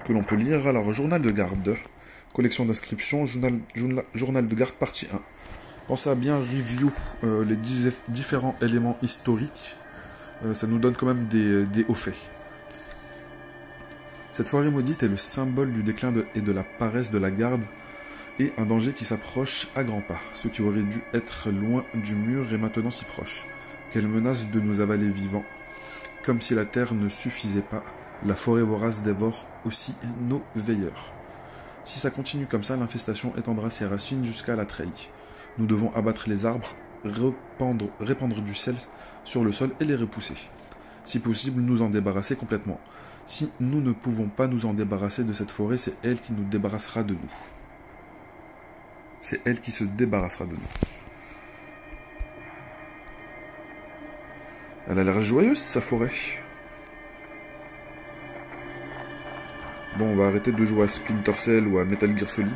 A: que l'on peut lire. Alors, journal de garde. Collection d'inscriptions, journal de garde partie 1. Pensez à bien review les différents éléments historiques. Ça nous donne quand même des hauts faits. Cette forêt maudite est le symbole du déclin et de la paresse de la garde. Et un danger qui s'approche à grands pas. Ce qui aurait dû être loin du mur est maintenant si proche, qu'elle menace de nous avaler vivants. Comme si la terre ne suffisait pas, la forêt vorace dévore aussi nos veilleurs. Si ça continue comme ça, l'infestation étendra ses racines jusqu'à la treille. Nous devons abattre les arbres, répandre du sel sur le sol et les repousser. Si possible, nous en débarrasser complètement. Si nous ne pouvons pas nous en débarrasser de cette forêt, c'est elle qui nous débarrassera de nous. C'est elle qui se débarrassera de nous. Elle a l'air joyeuse, sa forêt. Bon, on va arrêter de jouer à Splinter Cell ou à Metal Gear Solid.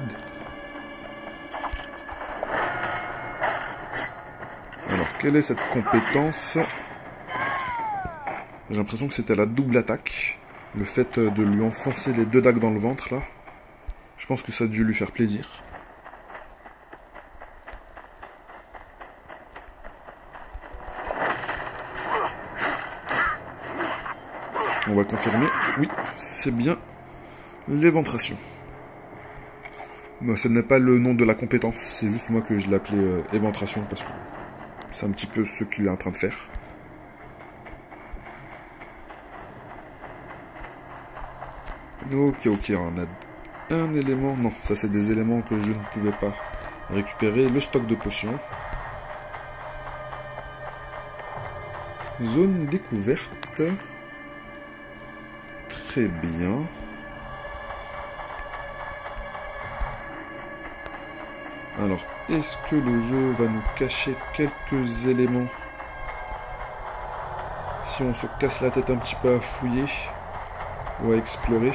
A: Alors, quelle est cette compétence? J'ai l'impression que c'était la double attaque. Le fait de lui enfoncer les 2 dagues dans le ventre, là. Je pense que ça a dû lui faire plaisir. On va confirmer. Oui, c'est bien l'éventration. Bah, ce n'est pas le nom de la compétence, c'est juste moi que je l'appelais éventration parce que c'est un petit peu ce qu'il est en train de faire. Ok, on a un élément. Non, ça c'est des éléments que je ne pouvais pas récupérer. Le stock de potions. Zone découverte. Très bien. Alors, est-ce que le jeu va nous cacher quelques éléments? Si on se casse la tête un petit peu à fouiller ou à explorer.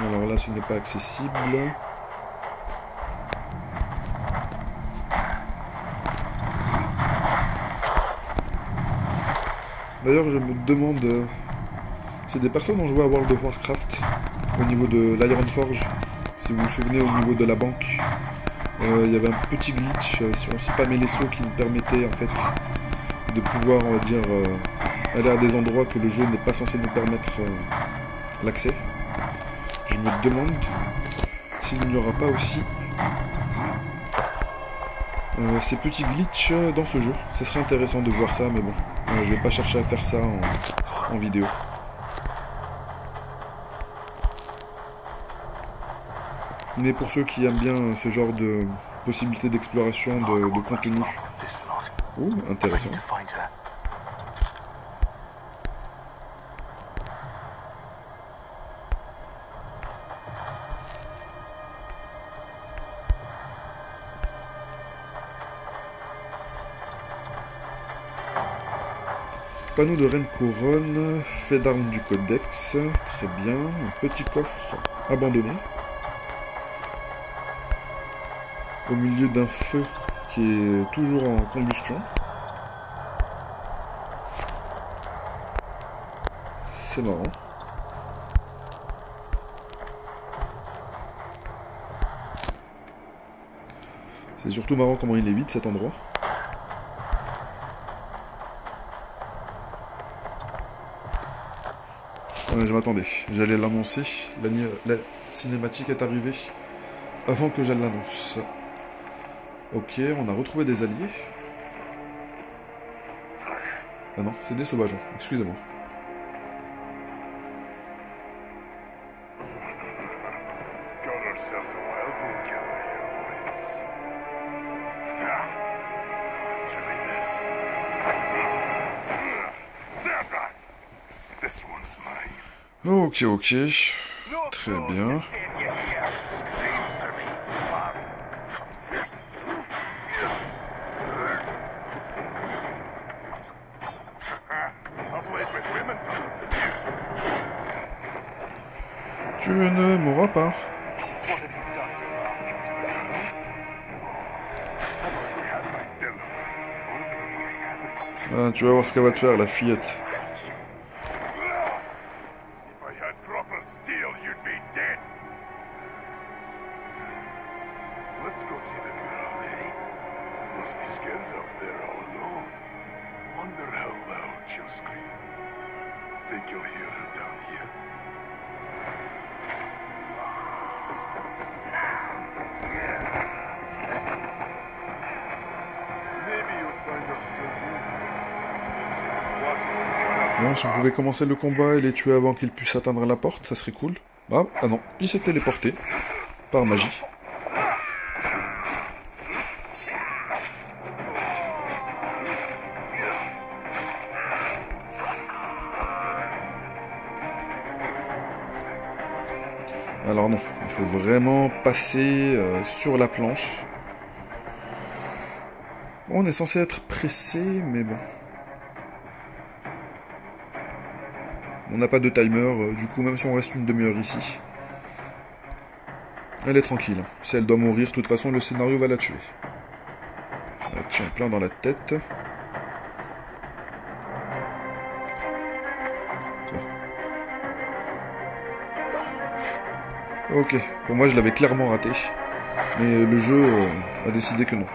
A: Alors là, ce n'est pas accessible. D'ailleurs, je me demande, si des personnes ont joué à World of Warcraft au niveau de l'Ironforge, si vous vous souvenez, au niveau de la banque, il y avait un petit glitch si on spammait les sauts qui nous permettait en fait de pouvoir, on va dire, aller à des endroits que le jeu n'est pas censé nous permettre l'accès. Je me demande s'il n'y aura pas aussi ces petits glitches dans ce jeu. Ce serait intéressant de voir ça, mais bon, je vais pas chercher à faire ça en vidéo. Mais pour ceux qui aiment bien ce genre de possibilité d'exploration de contenu. Oh, intéressant. Panneau de reine couronne, fait d'armes du codex, très bien. Un petit coffre abandonné. Au milieu d'un feu qui est toujours en combustion. C'est marrant. C'est surtout marrant comment il est vide cet endroit. Ouais, je m'attendais, j'allais l'annoncer. La cinématique est arrivée avant que je l'annonce. Ok, on a retrouvé des alliés. Ah non, c'est des sauvageons, excusez-moi.
B: Got ourselves a wildling killer here, boys. Enjoy this. Stand back. This one's mine.
A: Ok, ok. Très bien. Tu ne mourras pas. Ah, tu vas voir ce qu'elle va te faire, la fillette.
B: If I had proper steel, you'd be dead. Let's go see the girl, eh? Must be scared up there all alone. Wonder how loud she'll scream. Think you'll hear her down here. Maybe you'll find her still moving.
A: Bon, si on pouvait commencer le combat et les tuer avant qu'ils puissent atteindre la porte, ça serait cool. Ah non, il s'est téléporté. Par magie. Alors non, il faut vraiment passer sur la planche. On est censé être pressé, mais bon. On n'a pas de timer, du coup même si on reste une demi-heure ici, elle est tranquille. Si elle doit mourir, de toute façon le scénario va la tuer. Tiens, plein dans la tête. Ok, pour moi je l'avais clairement raté, mais le jeu a décidé que non.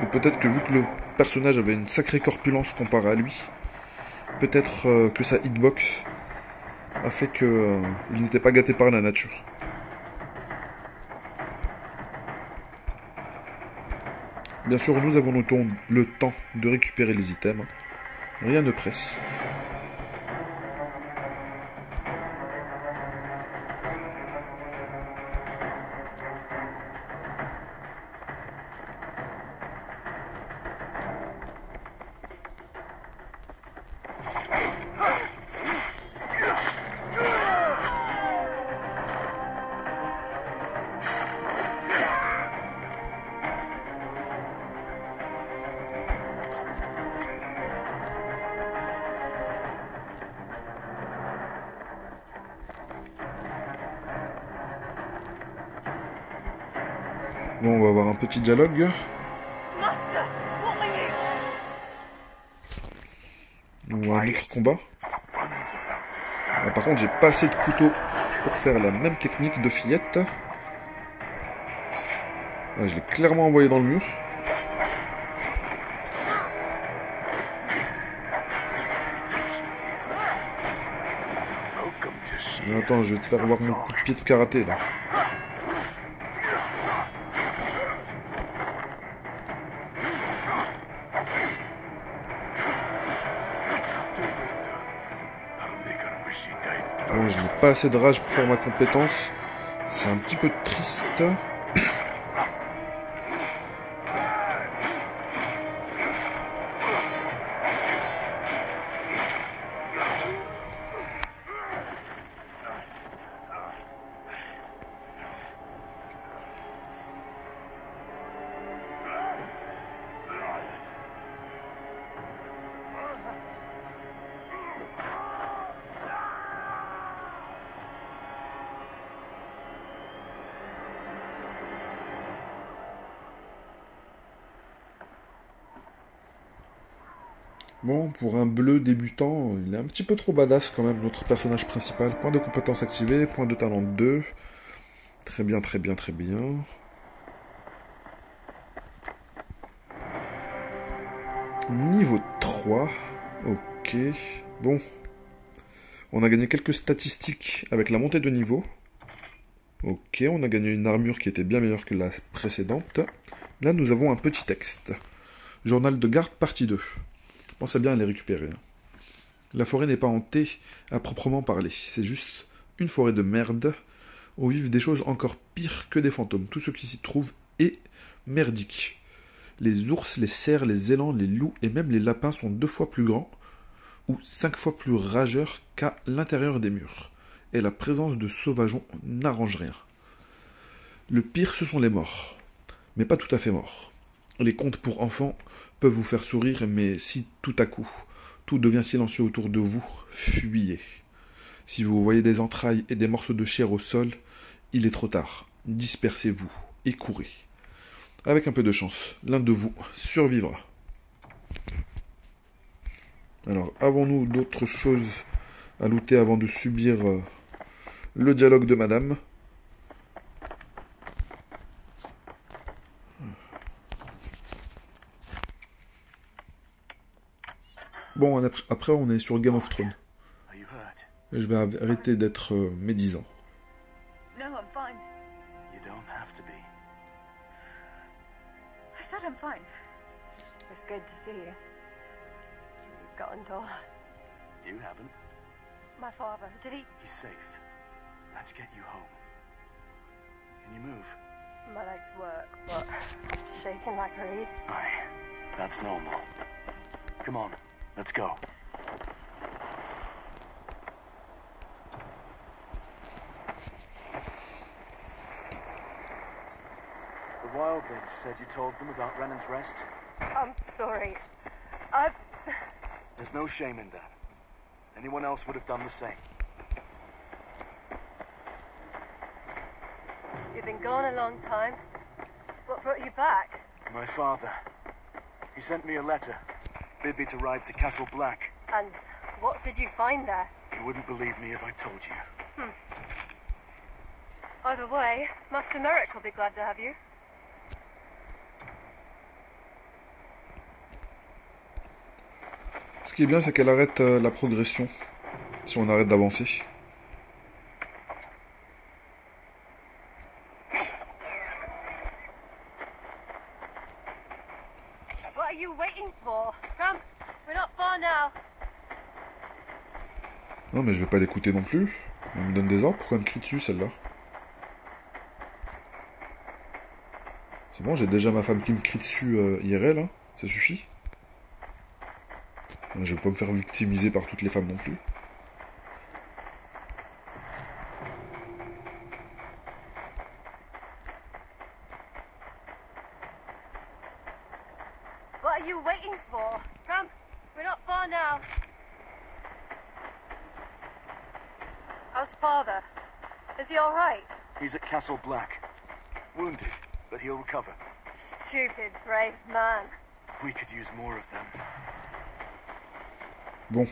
A: Et peut-être que vu que le personnage avait une sacrée corpulence comparée à lui, peut-être que sa hitbox a fait qu'il n'était pas gâté par la nature. Bien sûr, nous avons le temps de récupérer les items. Rien ne presse. Bon, on va avoir un petit dialogue. Ou un autre combat. Ah, par contre, j'ai pas assez de couteaux pour faire la même technique de fillette. Ah, je l'ai clairement envoyé dans le mur. Mais attends, je vais te faire voir mon coup de pied de karaté là. Bon, je n'ai pas assez de rage pour faire ma compétence. C'est un petit peu triste. Bon, pour un bleu débutant, il est un petit peu trop badass quand même, notre personnage principal. Point de compétence activé, point de talent 2. Très bien, très bien, très bien. Niveau 3. Ok. Bon. On a gagné quelques statistiques avec la montée de niveau. Ok, on a gagné une armure qui était bien meilleure que la précédente. Là, nous avons un petit texte. Journal de garde, partie 2. Pensez bien à les récupérer. La forêt n'est pas hantée à proprement parler. C'est juste une forêt de merde où vivent des choses encore pires que des fantômes. Tout ce qui s'y trouve est merdique. Les ours, les cerfs, les élans, les loups et même les lapins sont 2 fois plus grands ou 5 fois plus rageurs qu'à l'intérieur des murs. Et la présence de sauvageons n'arrange rien. Le pire, ce sont les morts. Mais pas tout à fait morts. Les contes pour enfants peuvent vous faire sourire, mais si tout à coup, tout devient silencieux autour de vous, fuyez. Si vous voyez des entrailles et des morceaux de chair au sol, il est trop tard. Dispersez-vous et courez. Avec un peu de chance, l'un de vous survivra. Alors, avons-nous d'autres choses à looter avant de subir le dialogue de madame? Bon, après on est sur Game of Thrones. Et je vais arrêter d'être médisant.
F: No, I'm fine.
G: You don't have to be.
F: I said I'm fine. It's good to see you. You've gotten dull.
G: You haven't.
F: My father, did he?
G: He's safe. Let's get you home. Can you move?
F: My legs work, but shaking like a reed.
G: Aye, that's normal. Come on, let's go. The Wildlings said you told them about Renan's Rest?
F: I'm sorry.
G: There's no shame in that. Anyone else would have done the same.
F: You've been gone a long time. What brought you back?
G: My father. He sent me a letter. Bid me to ride to Castle Black.
F: And what did you find there?
G: You wouldn't believe me if I told you.
F: Either way, Master Merrick will be glad to have you.
A: Ce qui est bien, c'est qu'elle arrête la progression, si on arrête d'avancer.
F: What are you waiting for? Come, we're not far now.
A: Non, mais je vais pas l'écouter non plus. Elle me donne des ordres, pourquoi elle me crie dessus, celle-là? C'est bon, j'ai déjà ma femme qui me crie dessus IRL, hein. Ça suffit. Je vais pas me faire victimiser par toutes les femmes non plus.
F: What are you waiting for? Come, we're not far now. How's father? Is he all right?
G: He's at Castle Black. Wounded, but he'll recover.
F: Stupid, brave man.
G: We could use more of them.
A: Bon.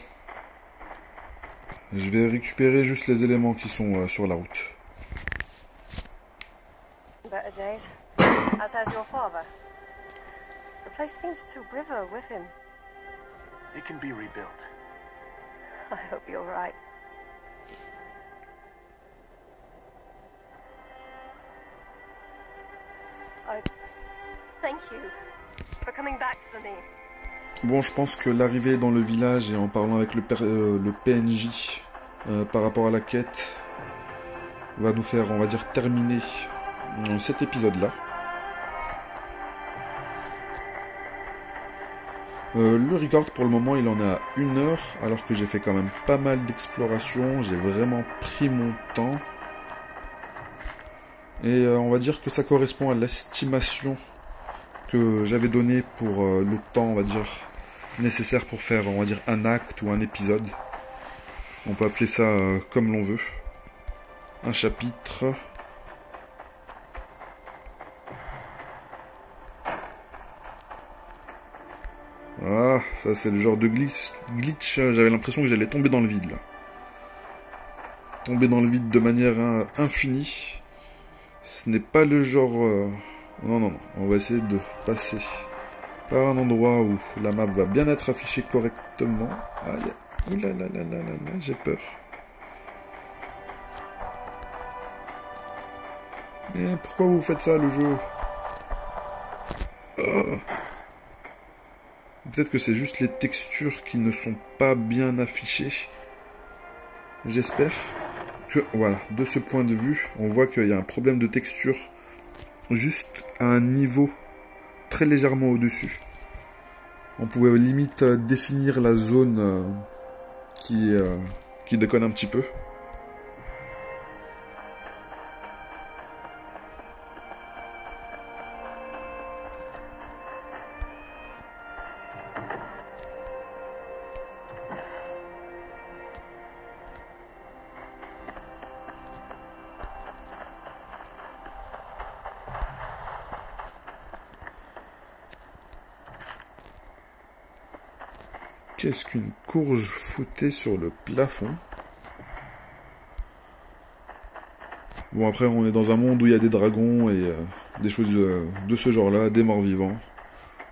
A: Je vais récupérer juste les éléments qui sont sur la route.
F: Better days. As has your father. The place seems to wither with him.
G: It can be rebuilt.
F: I hope you're right. Thank you for coming back for me.
A: Bon, je pense que l'arrivée dans le village et en parlant avec le PNJ par rapport à la quête va nous faire, on va dire, terminer cet épisode-là. Le record pour le moment il en est à 1 heure, alors que j'ai fait quand même pas mal d'exploration, j'ai vraiment pris mon temps. Et on va dire que ça correspond à l'estimation que j'avais donnée pour le temps, on va dire, nécessaire pour faire, on va dire, un acte ou un épisode. On peut appeler ça comme l'on veut. Un chapitre. Ah, ça c'est le genre de glitch. J'avais l'impression que j'allais tomber dans le vide là. Tomber dans le vide de manière infinie. Ce n'est pas le genre... Non, on va essayer de passer par un endroit où la map va bien être affichée correctement. Aïe, oulalalala, j'ai peur. Mais pourquoi vous faites ça, le jeu? Oh. Peut-être que c'est juste les textures qui ne sont pas bien affichées. J'espère que, voilà, de ce point de vue, on voit qu'il y a un problème de texture juste à un niveau très légèrement au-dessus. On pouvait limite définir la zone qui déconne un petit peu. Qu'est-ce qu'une courge foutée sur le plafond? Bon, après, on est dans un monde où il y a des dragons et des choses de ce genre-là, des morts vivants.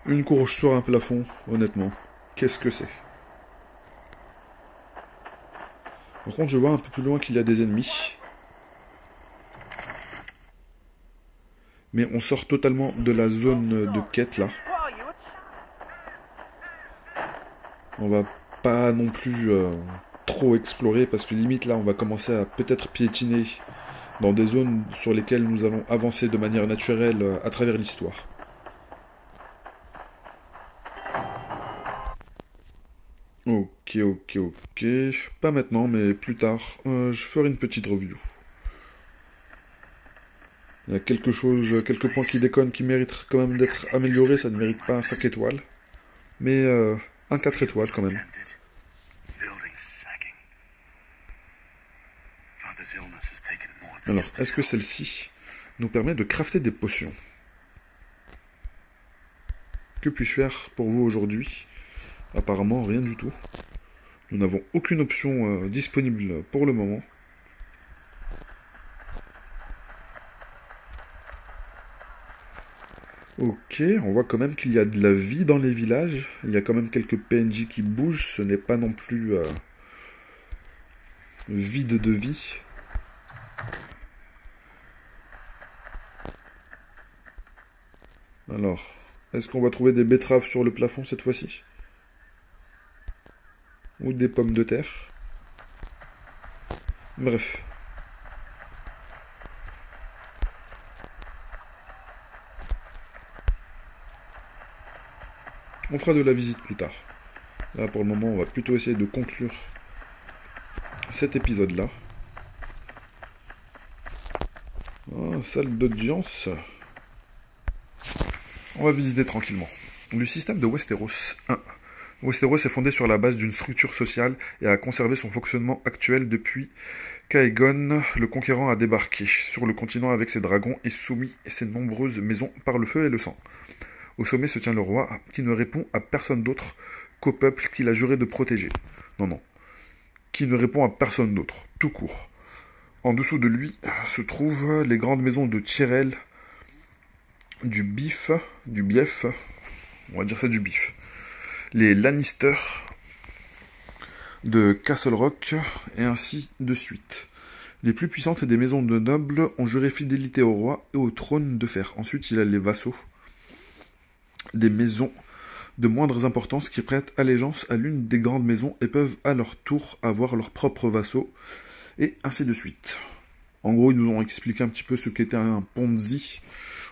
A: Une courge sur un plafond, honnêtement, qu'est-ce que c'est? Par contre, je vois un peu plus loin qu'il y a des ennemis. Mais on sort totalement de la zone de quête, là. On va pas non plus trop explorer, parce que limite, là, on va commencer à peut-être piétiner dans des zones sur lesquelles nous allons avancer de manière naturelle à travers l'histoire. Ok. Pas maintenant, mais plus tard, je ferai une petite review. Il y a quelques points qui déconnent, qui méritent quand même d'être améliorés. Ça ne mérite pas un 5 étoiles. Mais un 4 étoiles quand même. Alors, est-ce que celle-ci nous permet de crafter des potions? Que puis-je faire pour vous aujourd'hui? Apparemment, rien du tout. Nous n'avons aucune option disponible pour le moment. Ok, on voit quand même qu'il y a de la vie dans les villages. Il y a quand même quelques PNJ qui bougent. Ce n'est pas non plus vide de vie. Alors, est-ce qu'on va trouver des betteraves sur le plafond cette fois-ci? Ou des pommes de terre? Bref. On fera de la visite plus tard. Là, pour le moment, on va plutôt essayer de conclure cet épisode-là. Oh, salle d'audience. On va visiter tranquillement. Le système de Westeros 1. Westeros est fondé sur la base d'une structure sociale et a conservé son fonctionnement actuel depuis qu'Aegon, le Conquérant, a débarqué sur le continent avec ses dragons et soumis ses nombreuses maisons par le feu et le sang. Au sommet se tient le roi, qui ne répond à personne d'autre qu'au peuple qu'il a juré de protéger. Non. Qui ne répond à personne d'autre, tout court. En dessous de lui se trouvent les grandes maisons de Tyrell, du Bief, on va dire ça du Bief. Les Lannister de Castle Rock, et ainsi de suite. Les plus puissantes des maisons de nobles ont juré fidélité au roi et au trône de fer. Ensuite, il y a les vassaux des maisons de moindres importances qui prêtent allégeance à l'une des grandes maisons et peuvent à leur tour avoir leurs propres vassaux, et ainsi de suite. En gros, ils nous ont expliqué un petit peu ce qu'était un Ponzi,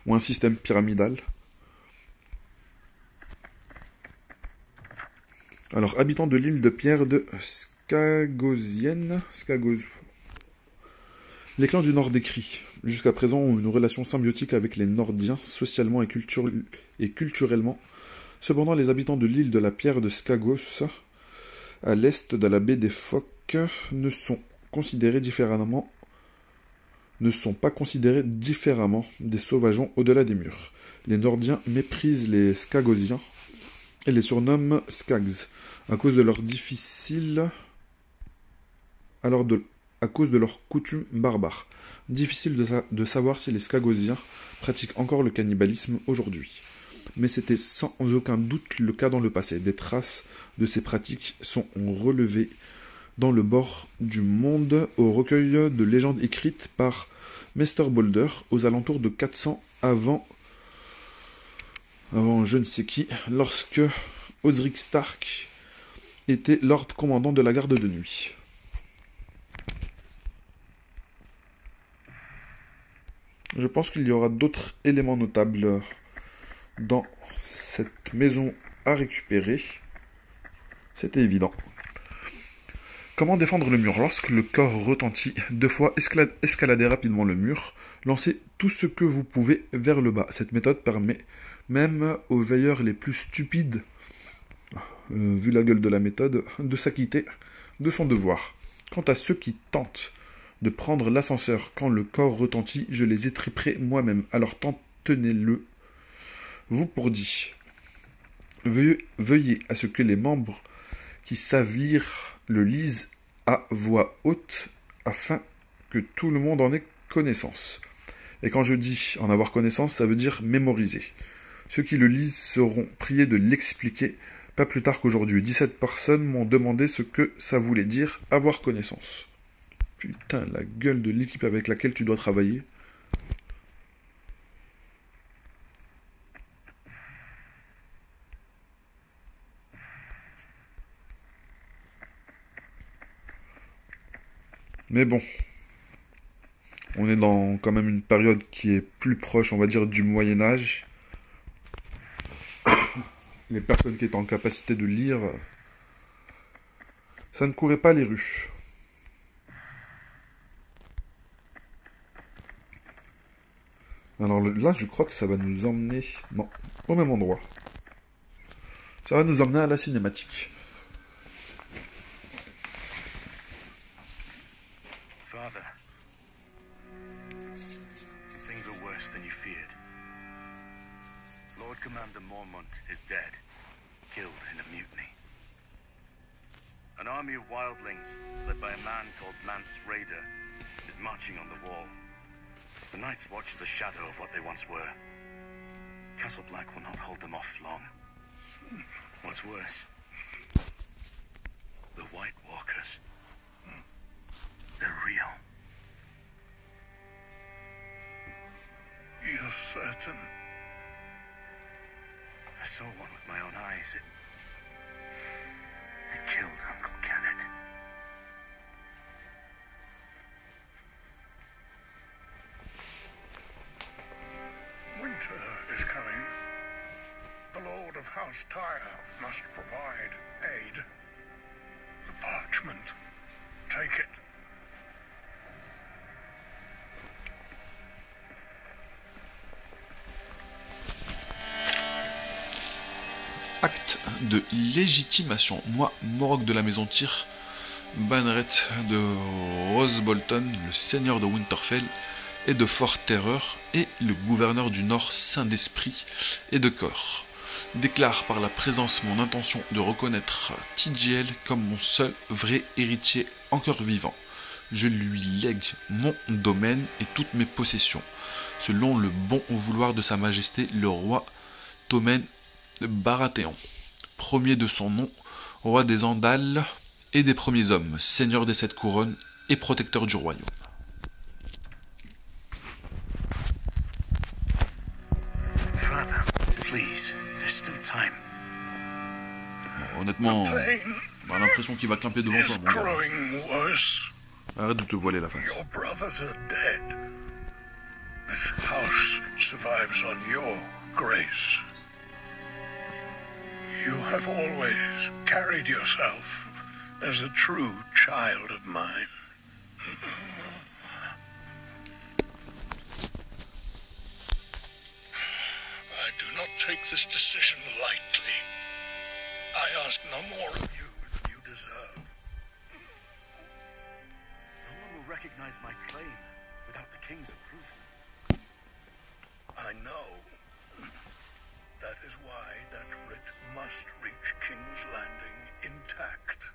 A: ou un système pyramidal. Alors, habitants de l'île de pierre de Skagosienne, les clans du Nord décrits, jusqu'à présent, ont une relation symbiotique avec les Nordiens, socialement et culturellement. Cependant, les habitants de l'île de la pierre de Skagos, à l'est de la baie des Phoques, ne sont pas considérés différemment des sauvageons au-delà des murs. Les Nordiens méprisent les Skagosiens et les surnomment Skags, à cause de leurs coutumes barbares. Difficile de savoir si les Skagosiens pratiquent encore le cannibalisme aujourd'hui. mais c'était sans aucun doute le cas dans le passé. Des traces de ces pratiques sont relevées dans le bord du monde au recueil de légendes écrites par Mester Boulder aux alentours de 400 avant je ne sais qui, lorsque Osric Stark était Lord Commandant de la garde de nuit. Je pense qu'il y aura d'autres éléments notables dans cette maison à récupérer. C'était évident. Comment défendre le mur? Lorsque le corps retentit, 2 fois, escaladez rapidement le mur. Lancez tout ce que vous pouvez vers le bas. Cette méthode permet même aux veilleurs les plus stupides, vu la gueule de la méthode, de s'acquitter de son devoir. Quant à ceux qui tentent de prendre l'ascenseur quand le corps retentit, je les étriperai moi-même. Alors tenez-le vous pour dit. Veuillez à ce que les membres qui savent lire le lisent à voix haute afin que tout le monde en ait connaissance. Et quand je dis en avoir connaissance, ça veut dire mémoriser. Ceux qui le lisent seront priés de l'expliquer pas plus tard qu'aujourd'hui. 17 personnes m'ont demandé ce que ça voulait dire avoir connaissance. Putain, la gueule de l'équipe avec laquelle tu dois travailler. Mais bon, on est dans quand même une période qui est plus proche, on va dire, du Moyen-Âge. Les personnes qui étaient en capacité de lire, ça ne courait pas les rues. Alors là, je crois que ça va nous emmener... Non, au même endroit. Ça va nous emmener à la cinématique.
H: Father, things are worse than you feared. Lord Commander Mormont is dead, killed in a mutiny. An army of wildlings, led by a man called Mance Raider, is marching on the wall. The Night's Watch is a shadow of what they once were. Castle Black will not hold them off long. What's worse, the White Walkers. They're real.
B: You're certain?
H: I saw one with my own eyes. It killed Uncle Kenneth.
B: Winter is coming. The Lord of House Tyre must provide aid. The parchment. Take it.
A: Acte de légitimation. Moi, Morog de la Maison Tyr, Banneret de Rosebolton, le seigneur de Winterfell et de Fort Terreur, et le gouverneur du Nord, saint d'esprit et de corps, déclare par la présence mon intention de reconnaître Tidjiel comme mon seul vrai héritier encore vivant. Je lui lègue mon domaine et toutes mes possessions, selon le bon vouloir de sa majesté le roi Tommen Baratheon, premier de son nom, roi des Andals et des premiers hommes, seigneur des 7 couronnes et protecteur du royaume.
H: Father, please, there's still time.
A: Honnêtement, on a l'impression qu'il va camper devant toi, mon gars. Arrête de te voiler la face.
B: Your brothers are dead. This house survives on your grace. You have always carried yourself as a true child of mine. I do not take this decision lightly. I ask no more of you than you deserve.
H: No one will recognize my claim without the king's approval.
B: I know. That is why that writ must reach King's Landing intact.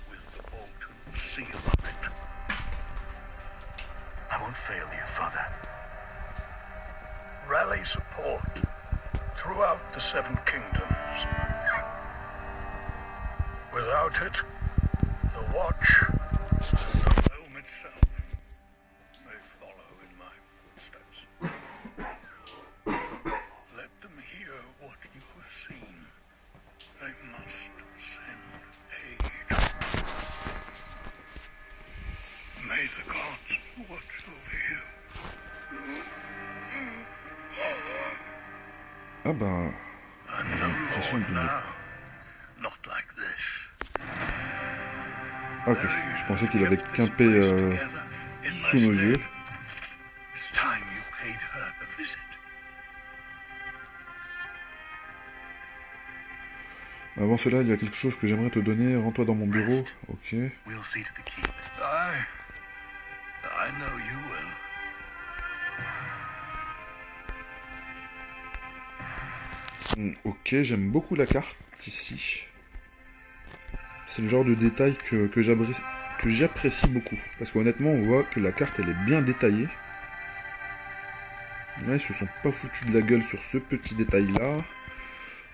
B: With the Bolton seal on it.
H: I won't fail you, Father.
B: rally support throughout the Seven Kingdoms. Without it, the Watch, the realm itself, may follow in my footsteps. Let them hear what you have seen. They must send aid. May the gods watch over you.
A: Ah bah...
B: And no
A: l'impression
B: more
A: de...
B: now. Not like this.
A: Ok, je pensais qu'il avait quimpé sous nos yeux.
B: It's time you paid her a visit.
A: Avant cela, il y a quelque chose que j'aimerais te donner. Rends-toi dans mon bureau. Ok.
H: We'll see to the keep.
B: I know you will.
A: Ok, j'aime beaucoup la carte ici. C'est le genre de détail que j'apprécie beaucoup. Parce qu'honnêtement, on voit que la carte, elle est bien détaillée. Là, ils se sont pas foutus de la gueule sur ce petit détail-là.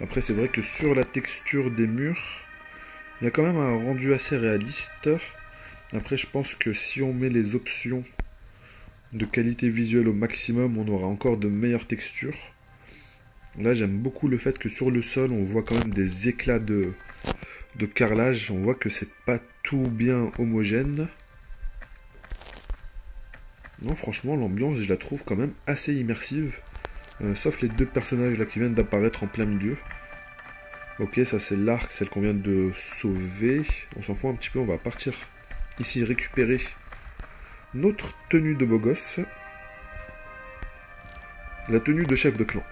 A: Après, c'est vrai que sur la texture des murs, il y a quand même un rendu assez réaliste. Après, je pense que si on met les options de qualité visuelle au maximum, on aura encore de meilleures textures. Là, j'aime beaucoup le fait que sur le sol, on voit quand même des éclats de carrelage. On voit que c'est pas tout bien homogène. Non, franchement, l'ambiance, je la trouve quand même assez immersive. Sauf les deux personnages là qui viennent d'apparaître en plein milieu. Ok, ça c'est l'arc, celle qu'on vient de sauver. On s'en fout un petit peu, on va partir ici récupérer notre tenue de beau gosse. La tenue de chef de clan.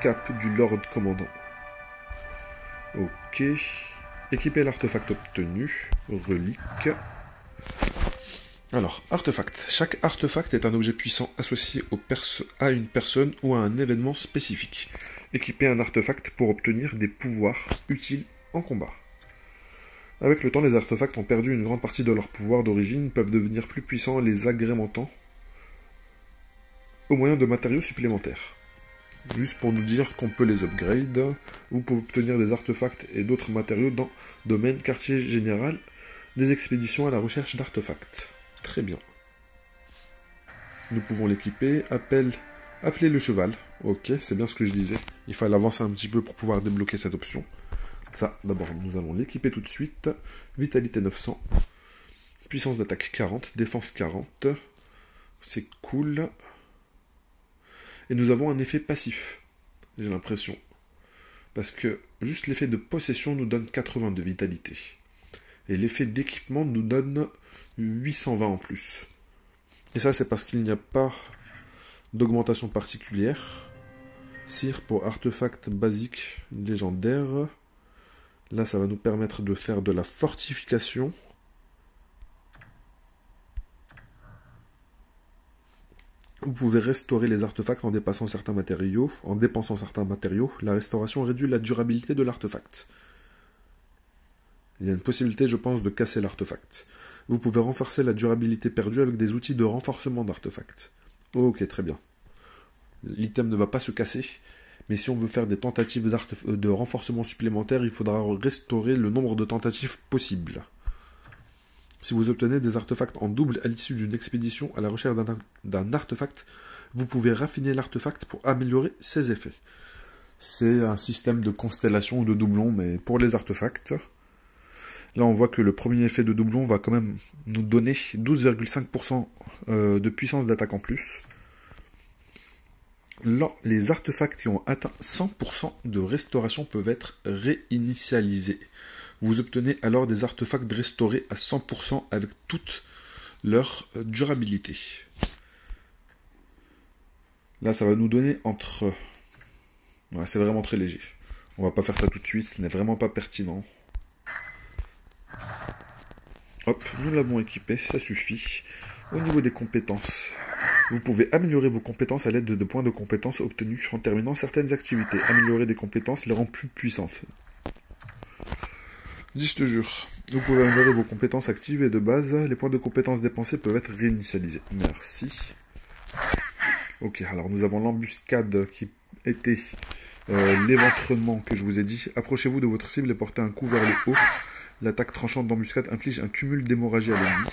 A: Cap du Lord Commandant. Ok. Équiper l'artefact obtenu. Relique. Alors, artefact. Chaque artefact est un objet puissant associé à une personne ou à un événement spécifique. Équiper un artefact pour obtenir des pouvoirs utiles en combat. Avec le temps, les artefacts ont perdu une grande partie de leur pouvoir d'origine, peuvent devenir plus puissants en les agrémentant au moyen de matériaux supplémentaires. Juste pour nous dire qu'on peut les upgrade. Vous pouvez obtenir des artefacts et d'autres matériaux dans domaine quartier général des expéditions à la recherche d'artefacts. Très bien. Nous pouvons l'équiper. Appeler le cheval. Ok, c'est bien ce que je disais. Il fallait avancer un petit peu pour pouvoir débloquer cette option. Ça, d'abord, nous allons l'équiper tout de suite. Vitalité 900. Puissance d'attaque 40. Défense 40. C'est cool. Et nous avons un effet passif, j'ai l'impression. Parce que juste l'effet de possession nous donne 80 de vitalité. Et l'effet d'équipement nous donne 820 en plus. Et ça, c'est parce qu'il n'y a pas d'augmentation particulière. Cire pour artefact basique légendaire. Là, ça va nous permettre de faire de la fortification. Vous pouvez restaurer les artefacts en dépensant certains matériaux. La restauration réduit la durabilité de l'artefact. Il y a une possibilité, je pense, de casser l'artefact. Vous pouvez renforcer la durabilité perdue avec des outils de renforcement d'artefacts. Ok, très bien. L'item ne va pas se casser, mais si on veut faire des tentatives de renforcement supplémentaires, il faudra restaurer le nombre de tentatives possibles. Si vous obtenez des artefacts en double à l'issue d'une expédition à la recherche d'un artefact, vous pouvez raffiner l'artefact pour améliorer ses effets. C'est un système de constellation ou de doublon, mais pour les artefacts. Là, on voit que le premier effet de doublon va quand même nous donner 12,5% de puissance d'attaque en plus. Là, les artefacts qui ont atteint 100% de restauration peuvent être réinitialisés. Vous obtenez alors des artefacts restaurés à 100% avec toute leur durabilité. Là, ça va nous donner entre... Ouais, c'est vraiment très léger. On va pas faire ça tout de suite, ce n'est vraiment pas pertinent. Hop, nous l'avons équipé, ça suffit. Au niveau des compétences, vous pouvez améliorer vos compétences à l'aide de points de compétences obtenus en terminant certaines activités. Améliorer des compétences les rend plus puissantes. Dis, je te jure, Vous pouvez améliorer vos compétences actives et de base. Les points de compétences dépensés peuvent être réinitialisés. Merci. Ok, alors nous avons l'embuscade qui était l'éventrement que je vous ai dit. Approchez-vous de votre cible et portez un coup vers le haut. L'attaque tranchante d'embuscade inflige un cumul d'hémorragie à l'ennemi.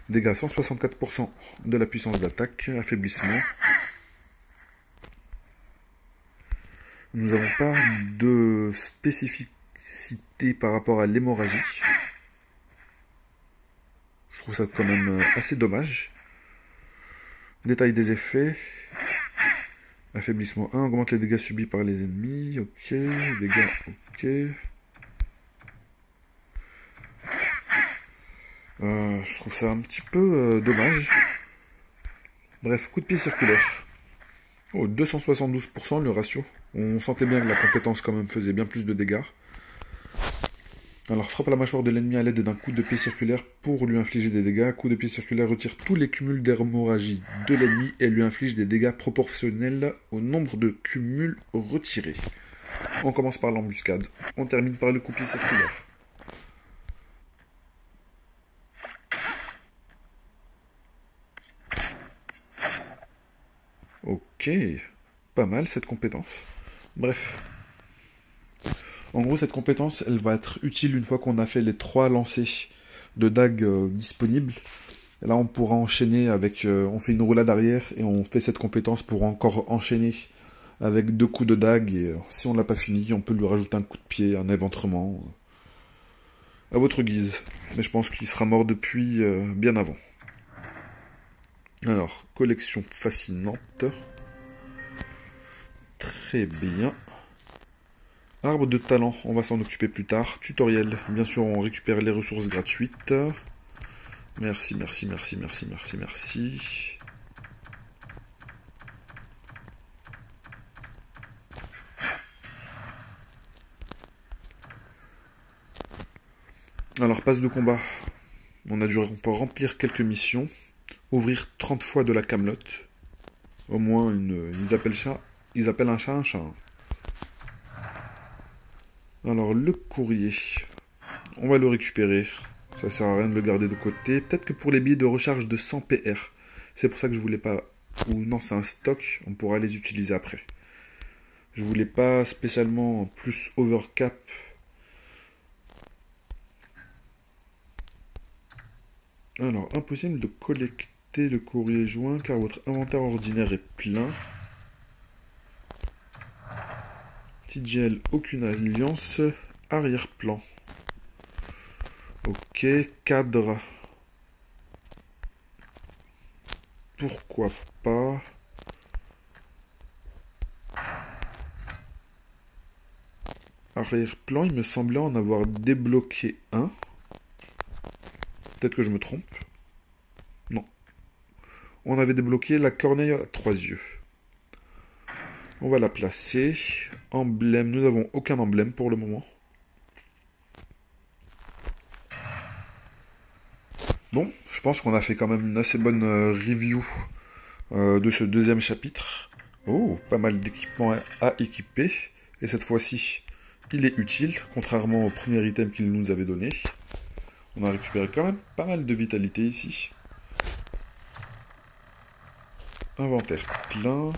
A: Dégâts 164% de la puissance d'attaque. Affaiblissement. Nous n'avons pas de spécificité par rapport à l'hémorragie. Je trouve ça quand même assez dommage. Détail des effets. Affaiblissement 1, augmente les dégâts subis par les ennemis. Ok, dégâts, ok. Je trouve ça un petit peu dommage. Bref, coup de pied circulaire. Oh, 272% le ratio. On sentait bien que la compétence quand même faisait bien plus de dégâts. Alors, frappe à la mâchoire de l'ennemi à l'aide d'un coup de pied circulaire pour lui infliger des dégâts. Coup de pied circulaire retire tous les cumuls d'hémorragie de l'ennemi et lui inflige des dégâts proportionnels au nombre de cumuls retirés. On commence par l'embuscade. On termine par le coup de pied circulaire. Ok, pas mal cette compétence. Bref. En gros, cette compétence, elle va être utile une fois qu'on a fait les 3 lancers de dagues disponibles. Et là, on pourra enchaîner avec... on fait une roulade arrière et on fait cette compétence pour encore enchaîner avec 2 coups de dague. Et si on l'a pas fini, on peut lui rajouter un coup de pied, un éventrement. À votre guise. Mais je pense qu'il sera mort depuis bien avant. Alors, collection fascinante. Très bien. Arbre de talent, on va s'en occuper plus tard. Tutoriel, bien sûr, on récupère les ressources gratuites. Merci, merci, merci, merci, merci, merci. Alors, passe de combat. On peut remplir quelques missions. Ouvrir 30 fois de la camelote. Au moins, ils appellent un chat un chat. Alors, le courrier. On va le récupérer. Ça sert à rien de le garder de côté. Peut-être que pour les billets de recharge de 100 PR. C'est pour ça que je voulais pas... Ou non, c'est un stock. On pourra les utiliser après. Je voulais pas spécialement plus overcap. Alors, impossible de collecter le courrier joint car votre inventaire ordinaire est plein. TGL, aucune alliance. Arrière-plan. Ok, cadre. Pourquoi pas. Arrière-plan, il me semblait en avoir débloqué un. Peut-être que je me trompe. Non. On avait débloqué la corneille à 3 yeux. On va la placer. Emblème, nous n'avons aucun emblème pour le moment. Bon, je pense qu'on a fait quand même une assez bonne review de ce 2e chapitre. Oh, pas mal d'équipements à équiper. Et cette fois-ci, il est utile, contrairement au premier item qu'il nous avait donné. On a récupéré quand même pas mal de vitalité ici. Inventaire plein.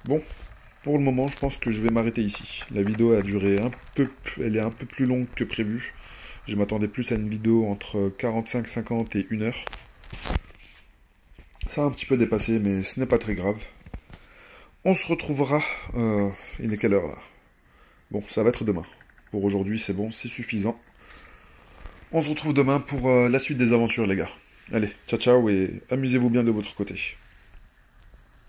A: Bon, pour le moment, je pense que je vais m'arrêter ici. La vidéo a duré elle est un peu plus longue que prévu. Je m'attendais plus à une vidéo entre 45, 50 et 1 heure. Ça a un petit peu dépassé, mais ce n'est pas très grave. On se retrouvera... il est quelle heure là? Bon, ça va être demain. Pour aujourd'hui, c'est bon, c'est suffisant. On se retrouve demain pour la suite des aventures, les gars. Allez, ciao ciao et amusez-vous bien de votre côté.